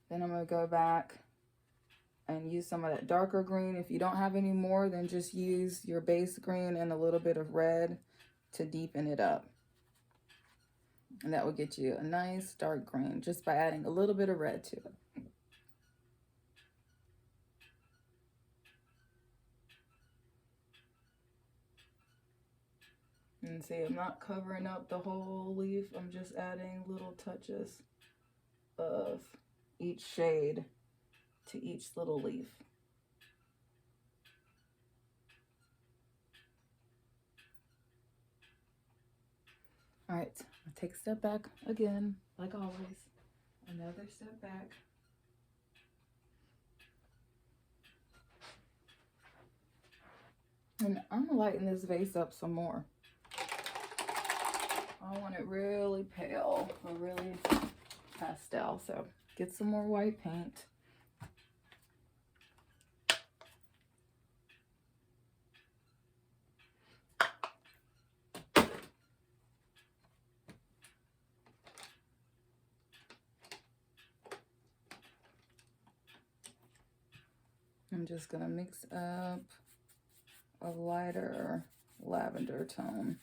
Then I'm going to go back and use some of that darker green. If you don't have any more, then just use your base green and a little bit of red to deepen it up. And that will get you a nice dark green just by adding a little bit of red to it. And see, I'm not covering up the whole leaf. I'm just adding little touches of each shade to each little leaf. All right, I'll take a step back again, like always. Another step back. And I'm gonna lighten this vase up some more. I want it really pale or really pastel, so get some more white paint. I'm just gonna mix up a lighter lavender tone.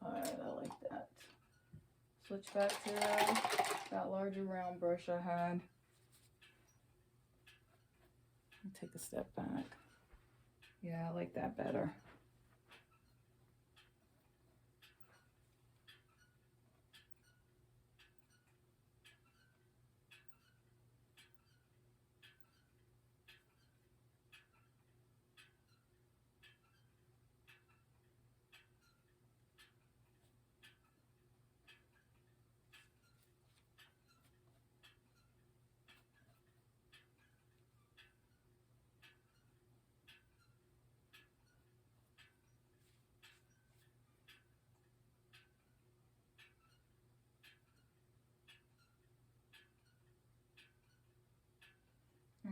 All right, I like that. Switch back to that larger round brush I had. Take a step back. Yeah, I like that better.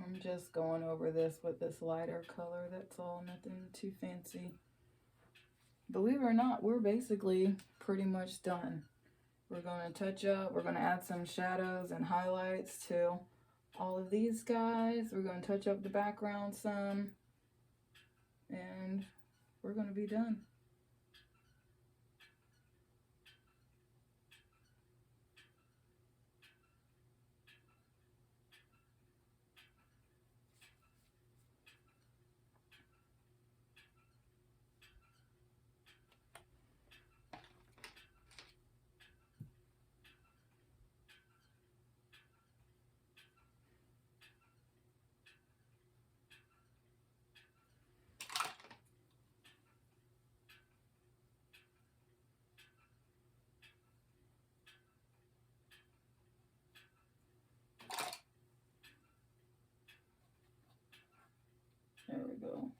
I'm just going over this with this lighter color. That's all, nothing too fancy. Believe it or not, we're basically pretty much done. We're going to touch up, we're going to add some shadows and highlights to all of these guys. We're going to touch up the background some, and we're going to be done. There we go.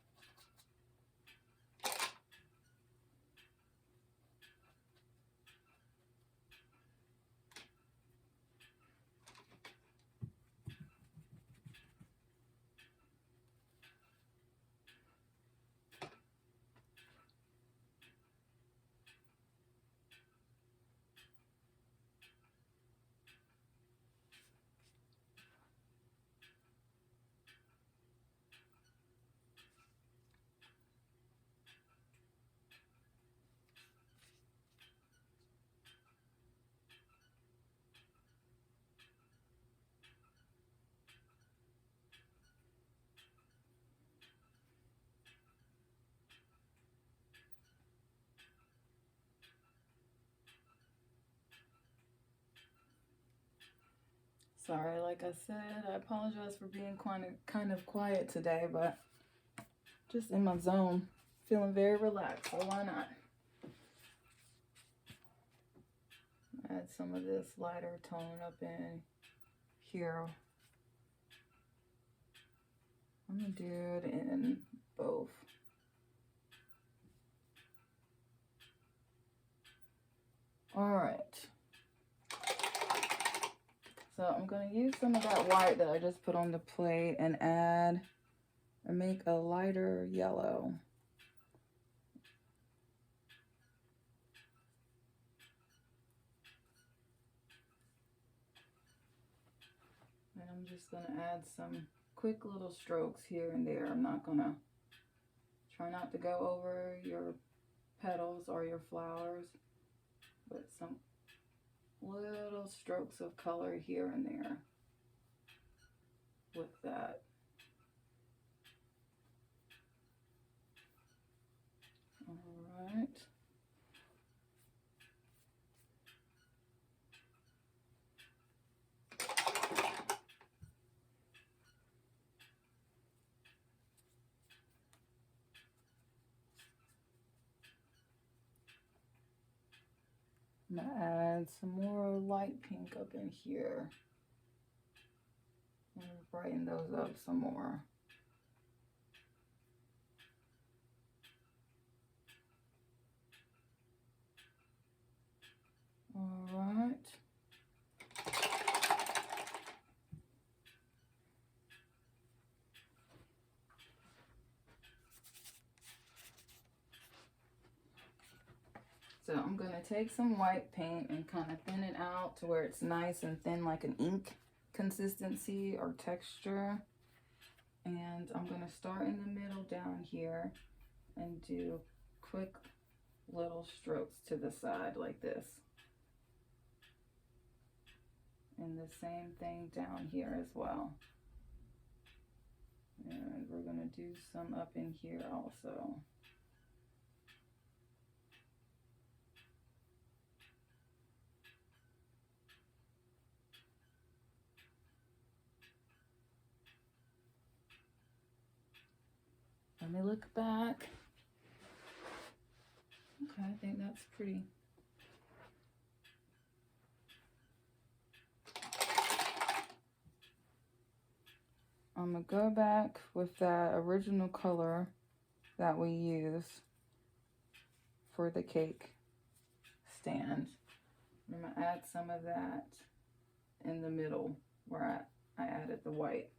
Sorry, like I said, I apologize for being kind of quiet today, but just in my zone, feeling very relaxed, so why not? Add some of this lighter tone up in here. I'm gonna do it in both. All right. So I'm gonna use some of that white that I just put on the plate and add and make a lighter yellow. And I'm just gonna add some quick little strokes here and there. I'm not gonna try not to go over your petals or your flowers, but some little strokes of color here and there with that. All right. I'm gonna add some more light pink up in here and brighten those up some more. All right. So I'm gonna take some white paint and kind of thin it out to where it's nice and thin, like an ink consistency or texture. And I'm gonna start in the middle down here and do quick little strokes to the side like this. And the same thing down here as well. And we're gonna do some up in here also. Let me look back. Okay, I think that's pretty. I'm gonna go back with that original color that we used for the cake stand. I'm gonna add some of that in the middle where I added the white.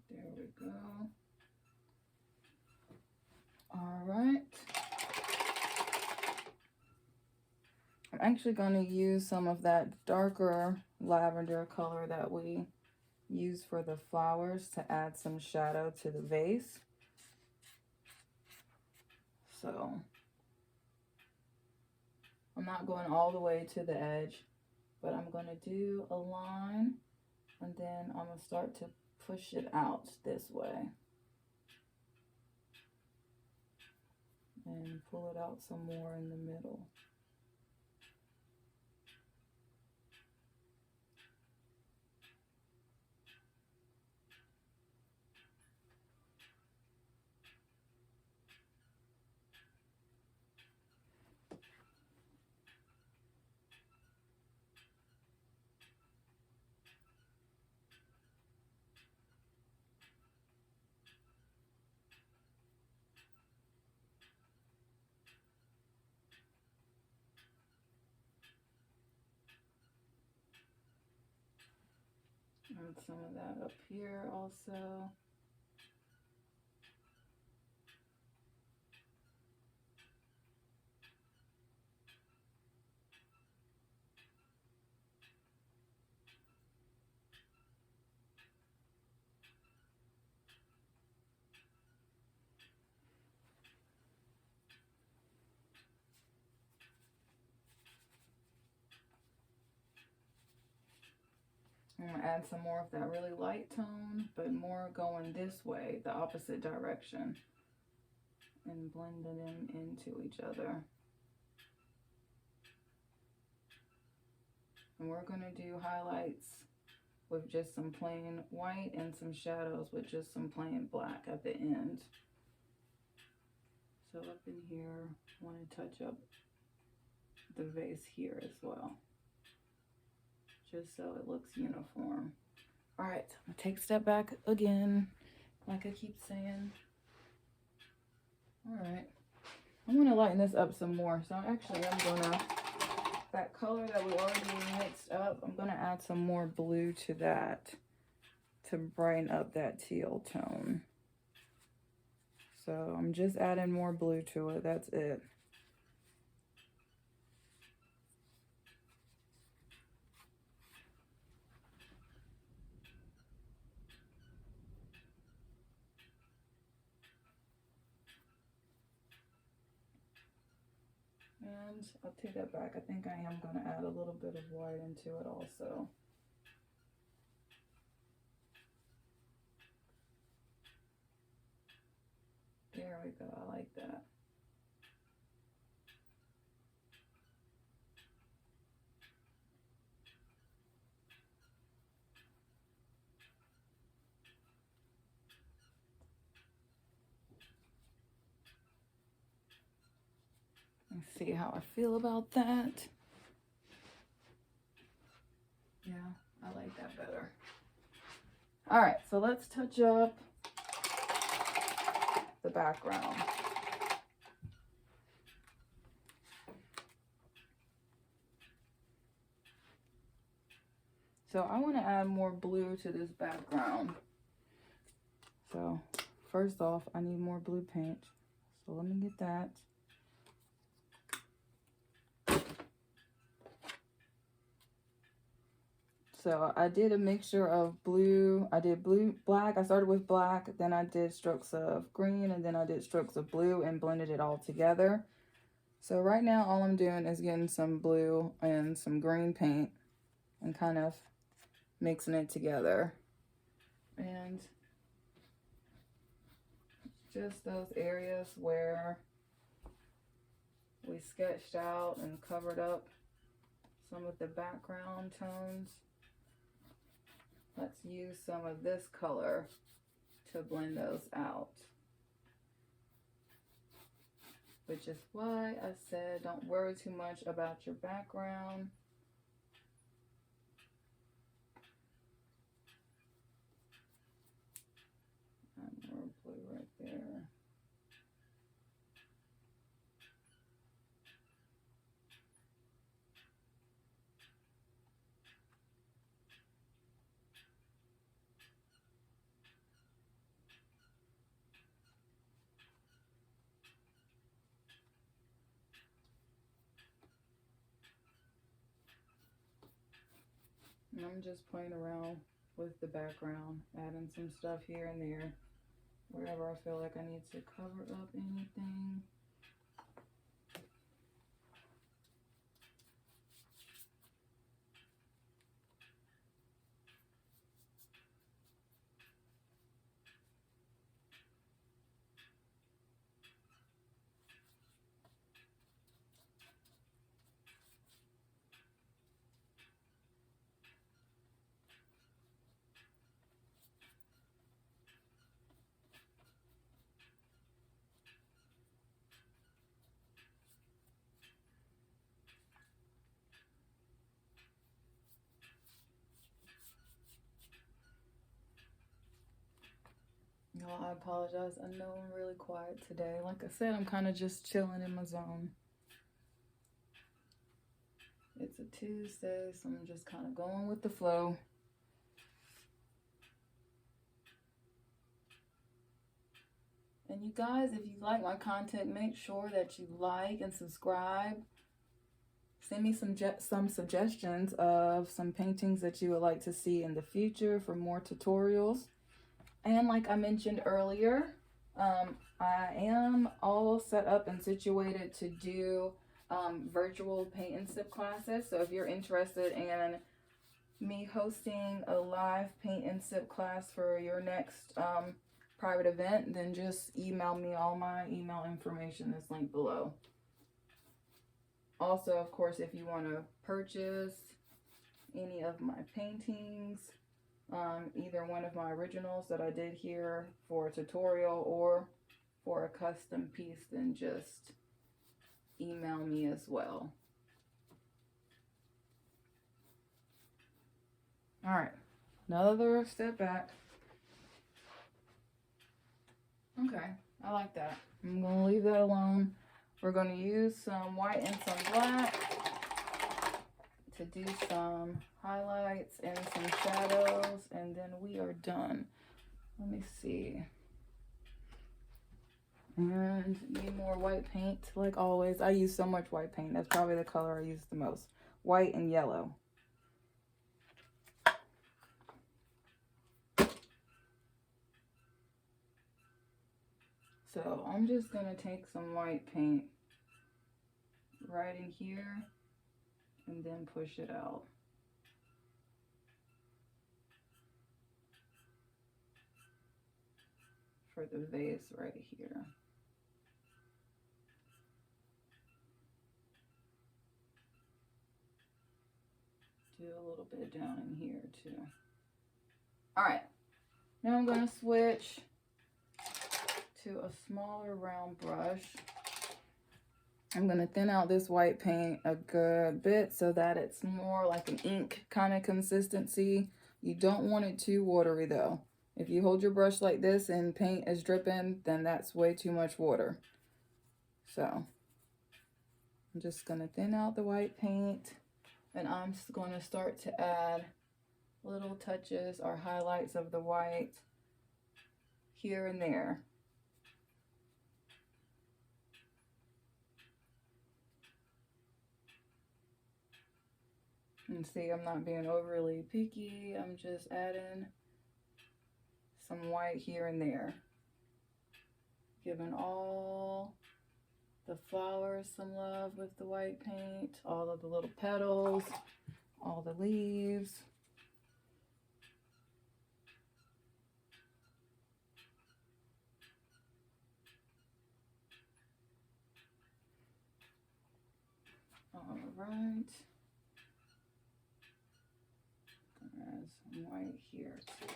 There we go. All right. I'm actually going to use some of that darker lavender color that we use for the flowers to add some shadow to the vase. So I'm not going all the way to the edge, but I'm going to do a line and then I'm going to start to push it out this way and pull it out some more in the middle. And some of that up here also. I'm going to add some more of that really light tone, but more going this way, the opposite direction, and blending them into each other. And we're going to do highlights with just some plain white and some shadows with just some plain black at the end. So up in here, I want to touch up the vase here as well, just so it looks uniform. All right, I'm gonna take a step back again, like I keep saying. All right, I'm gonna lighten this up some more. So actually, I'm gonna, that color that we already mixed up, I'm gonna add some more blue to that to brighten up that teal tone. So I'm just adding more blue to it, that's it. And I'll take that back. I think I am going to add a little bit of white into it also. There we go. I like that. Let's see how I feel about that. Yeah, I like that better. All right, so let's touch up the background. So I want to add more blue to this background. So first off, I need more blue paint. So let me get that. So I did a mixture of blue. I did blue, black. I started with black, then I did strokes of green, and then I did strokes of blue and blended it all together. So right now, all I'm doing is getting some blue and some green paint and kind of mixing it together. And just those areas where we sketched out and covered up some of the background tones. Let's use some of this color to blend those out. Which is why I said don't worry too much about your background. And more blue right there. And I'm just playing around with the background, adding some stuff here and there, wherever I feel like I need to cover up anything. Y'all, I apologize. I know I'm really quiet today. Like I said, I'm kind of just chilling in my zone. It's a Tuesday, so I'm just kind of going with the flow. And you guys, if you like my content, make sure that you like and subscribe. Send me some suggestions of some paintings that you would like to see in the future for more tutorials. And like I mentioned earlier, I am all set up and situated to do virtual paint and sip classes. So if you're interested in me hosting a live paint and sip class for your next private event, then just email me. All my email information is linked below. Also, of course, if you want to purchase any of my paintings, either one of my originals that I did here for a tutorial or for a custom piece, then just email me as well. All right, another step back. Okay, I like that. I'm gonna leave that alone. We're gonna use some white and some black to do some highlights and some shadows, and then we are done. Let me see. And need more white paint, like always. I use so much white paint. That's probably the color I use the most. White and yellow. So I'm just gonna take some white paint right in here and then push it out. For the vase right here. Do a little bit down in here too. All right, now I'm gonna switch to a smaller round brush. I'm gonna thin out this white paint a good bit so that it's more like an ink kind of consistency. You don't want it too watery though. If you hold your brush like this and paint is dripping, then that's way too much water. So I'm just gonna thin out the white paint, and I'm just gonna start to add little touches or highlights of the white here and there. And see, I'm not being overly picky. I'm just adding some white here and there. Giving all the flowers some love with the white paint, all of the little petals, all the leaves. All right. Gonna add some white here too.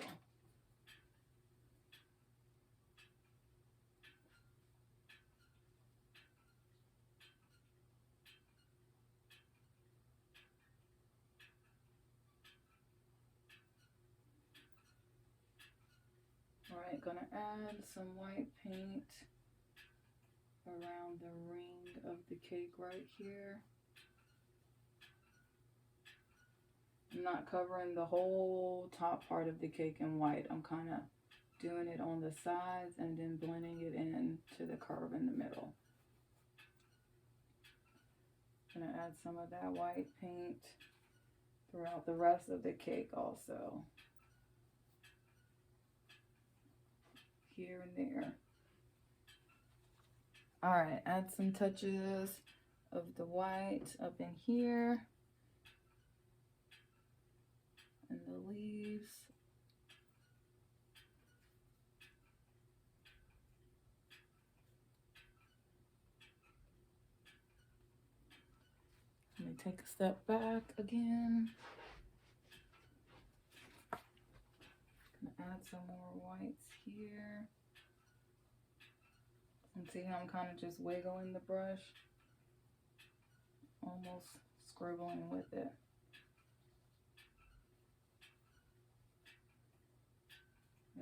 All right, gonna add some white paint around the ring of the cake right here. I'm not covering the whole top part of the cake in white. I'm kind of doing it on the sides and then blending it in to the curve in the middle. I'm gonna add some of that white paint throughout the rest of the cake also. Here and there. All right, add some touches of the white up in here. And the leaves. Let me take a step back again. Gonna add some more whites here. And see how I'm kind of just wiggling the brush, almost scribbling with it.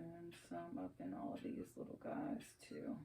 And some up in all of these little guys too.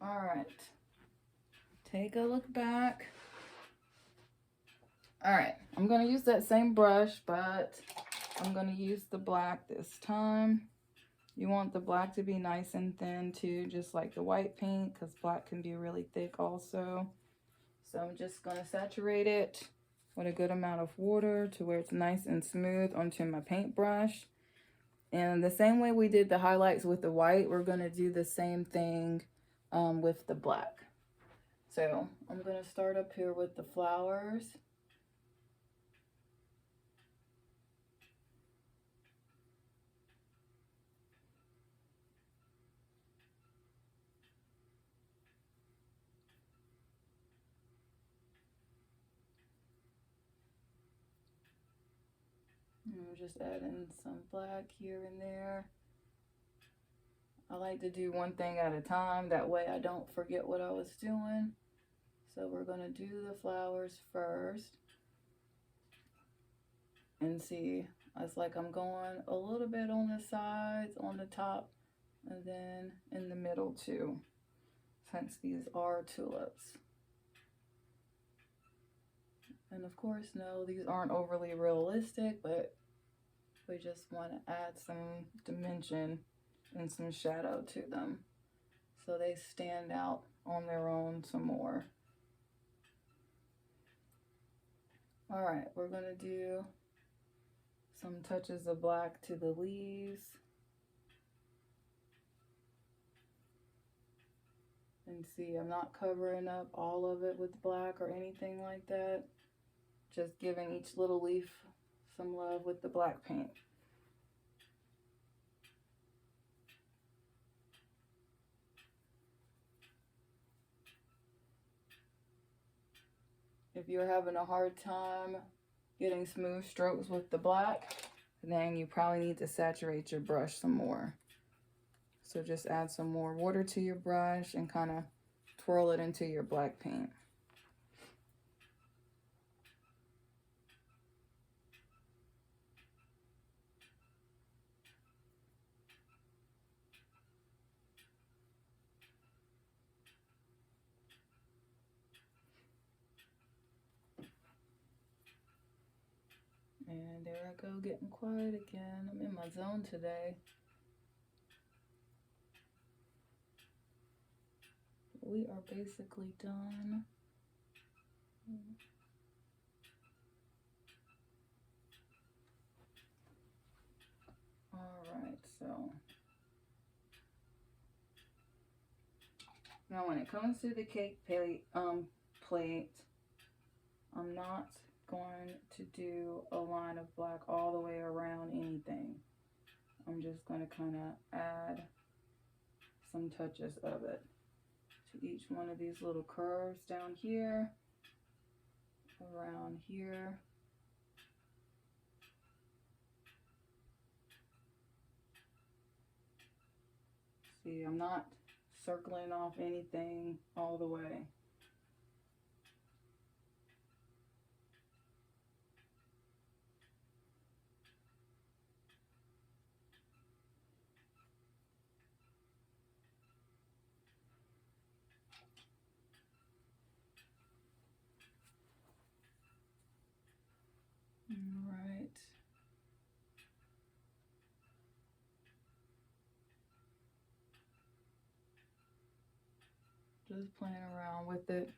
All right, take a look back. All right, I'm gonna use that same brush, but I'm gonna use the black this time. You want the black to be nice and thin too, just like the white paint, because black can be really thick also. So I'm just gonna saturate it with a good amount of water to where it's nice and smooth onto my paintbrush. And the same way we did the highlights with the white, we're gonna do the same thing with the black. So I'm gonna start up here with the flowers. I'm just adding some black here and there. I like to do one thing at a time, that way I don't forget what I was doing. So we're gonna do the flowers first. And see, it's like I'm going a little bit on the sides, on the top, and then in the middle too, since these are tulips. And of course, no, these aren't overly realistic, but we just want to add some dimension and some shadow to them so they stand out on their own some more. All right, we're gonna do some touches of black to the leaves. And see, I'm not covering up all of it with black or anything like that. Just giving each little leaf some love with the black paint. If you're having a hard time getting smooth strokes with the black, then you probably need to saturate your brush some more. So just add some more water to your brush and kind of twirl it into your black paint. And there I go, getting quiet again. I'm in my zone today. We are basically done. All right, so now when it comes to the cake plate, I'm not going to do a line of black all the way around anything. I'm just going to kind of add some touches of it to each one of these little curves down here, around here. See, I'm not circling off anything all the way. All right. Just playing around with it.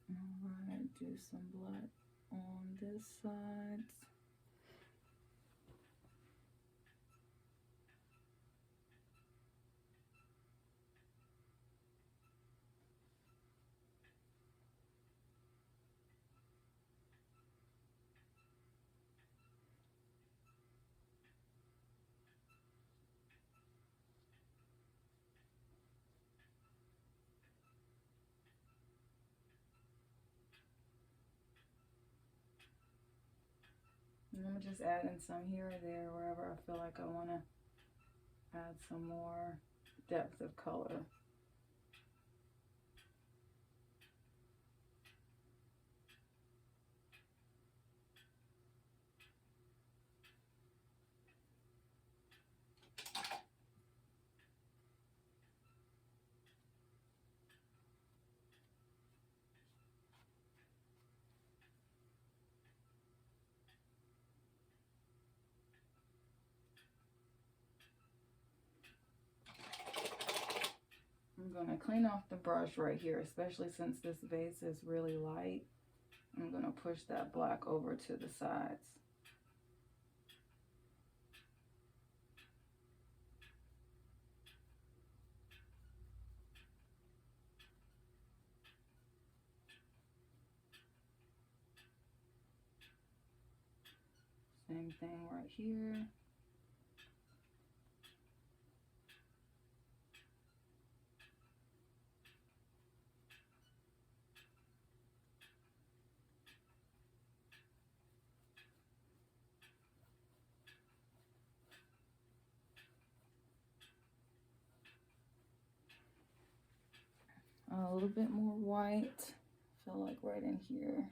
All right, do some black on this side. And I'm just adding some here or there, wherever I feel like I want to add some more depth of color. gonna clean off the brush right here, especially since this vase is really light. I'm gonna push that black over to the sides. Same thing right here. A little bit more white. I feel like right in here.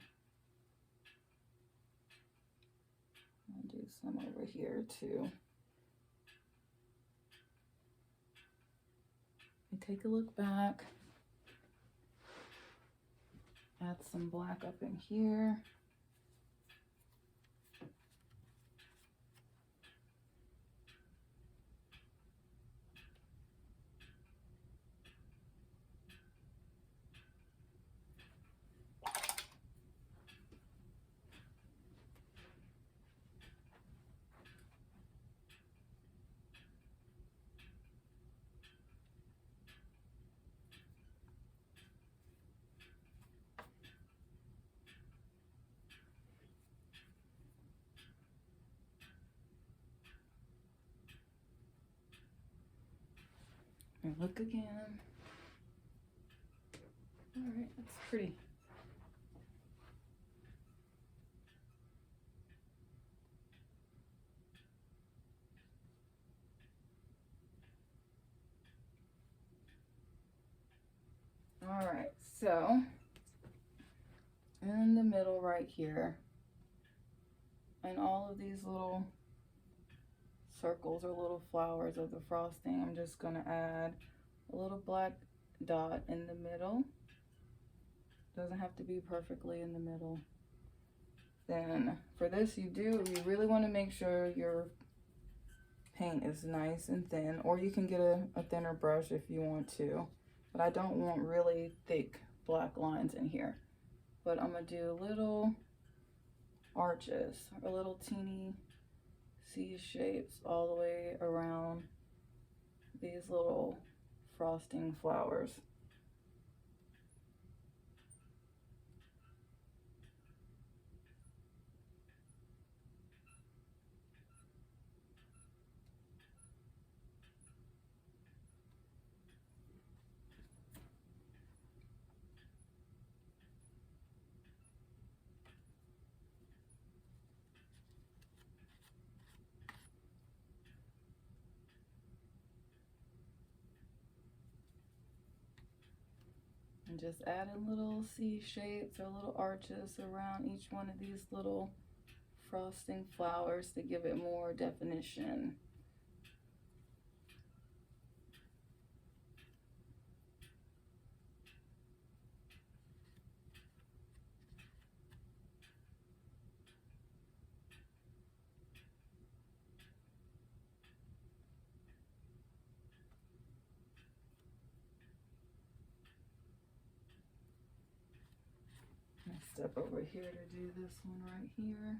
I'll do some over here too. And take a look back. Add some black up in here. And look again. All right, that's pretty. All right, so in the middle right here, and all of these little circles or little flowers of the frosting, I'm just gonna add a little black dot in the middle. Doesn't have to be perfectly in the middle. Then for this, you really want to make sure your paint is nice and thin, or you can get a thinner brush if you want to, but I don't want really thick black lines in here. But I'm gonna do little arches or little teeny C shapes all the way around these little frosting flowers. And just adding little C shapes or little arches around each one of these little frosting flowers to give it more definition. Step over here to do this one right here.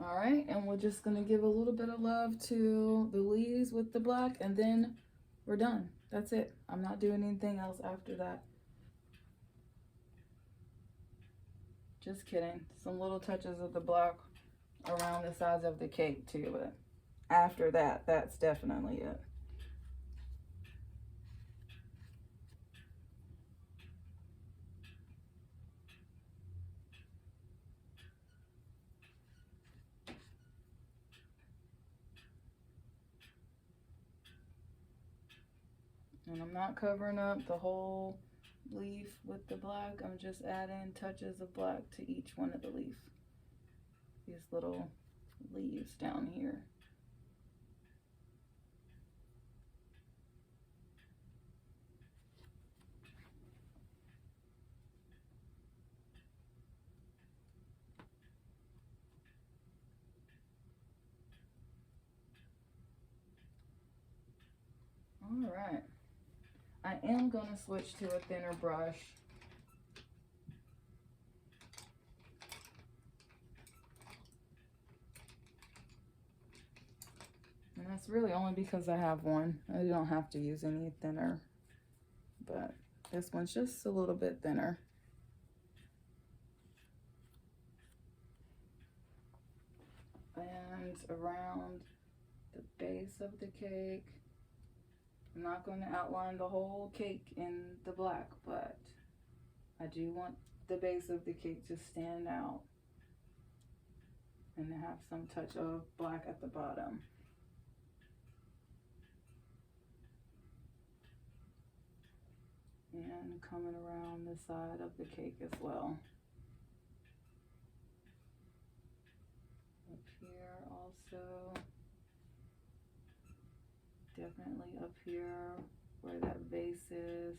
All right, and we're just gonna give a little bit of love to the leaves with the black, and then we're done. That's it. I'm not doing anything else after that. Just kidding. Some little touches of the black around the sides of the cake too, but after that, that's definitely it. And I'm not covering up the whole leaf with the black. I'm just adding touches of black to each one of the leaf. These little leaves down here. All right. I am going to switch to a thinner brush. And that's really only because I have one. I don't have to use any thinner, but this one's just a little bit thinner. And around the base of the cake, I'm not going to outline the whole cake in the black, but I do want the base of the cake to stand out and have some touch of black at the bottom. And coming around the side of the cake as well. Up here also. Definitely up here where that vase is.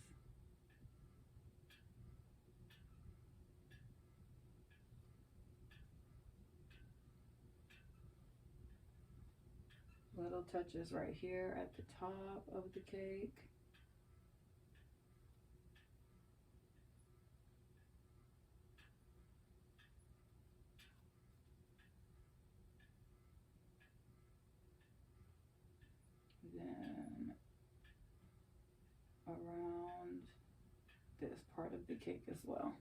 Little touches right here at the top of the cake. Then around this part of the cake as well.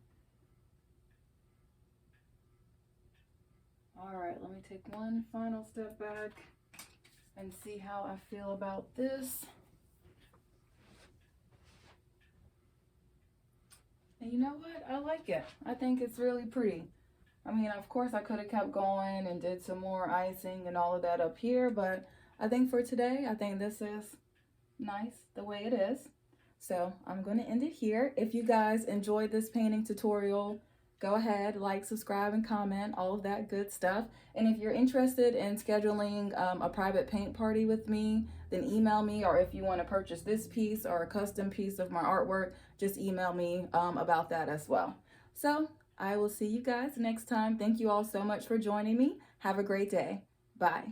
All right, let me take one final step back and see how I feel about this. And you know what? I like it. I think it's really pretty. I mean, of course, I could have kept going and did some more icing and all of that up here, but I think for today, I think this is nice the way it is. So I'm going to end it here. If you guys enjoyed this painting tutorial, go ahead, like, subscribe, and comment, all of that good stuff. And if you're interested in scheduling a private paint party with me, then email me. Or if you want to purchase this piece or a custom piece of my artwork, just email me about that as well. So I will see you guys next time. Thank you all so much for joining me. Have a great day. Bye.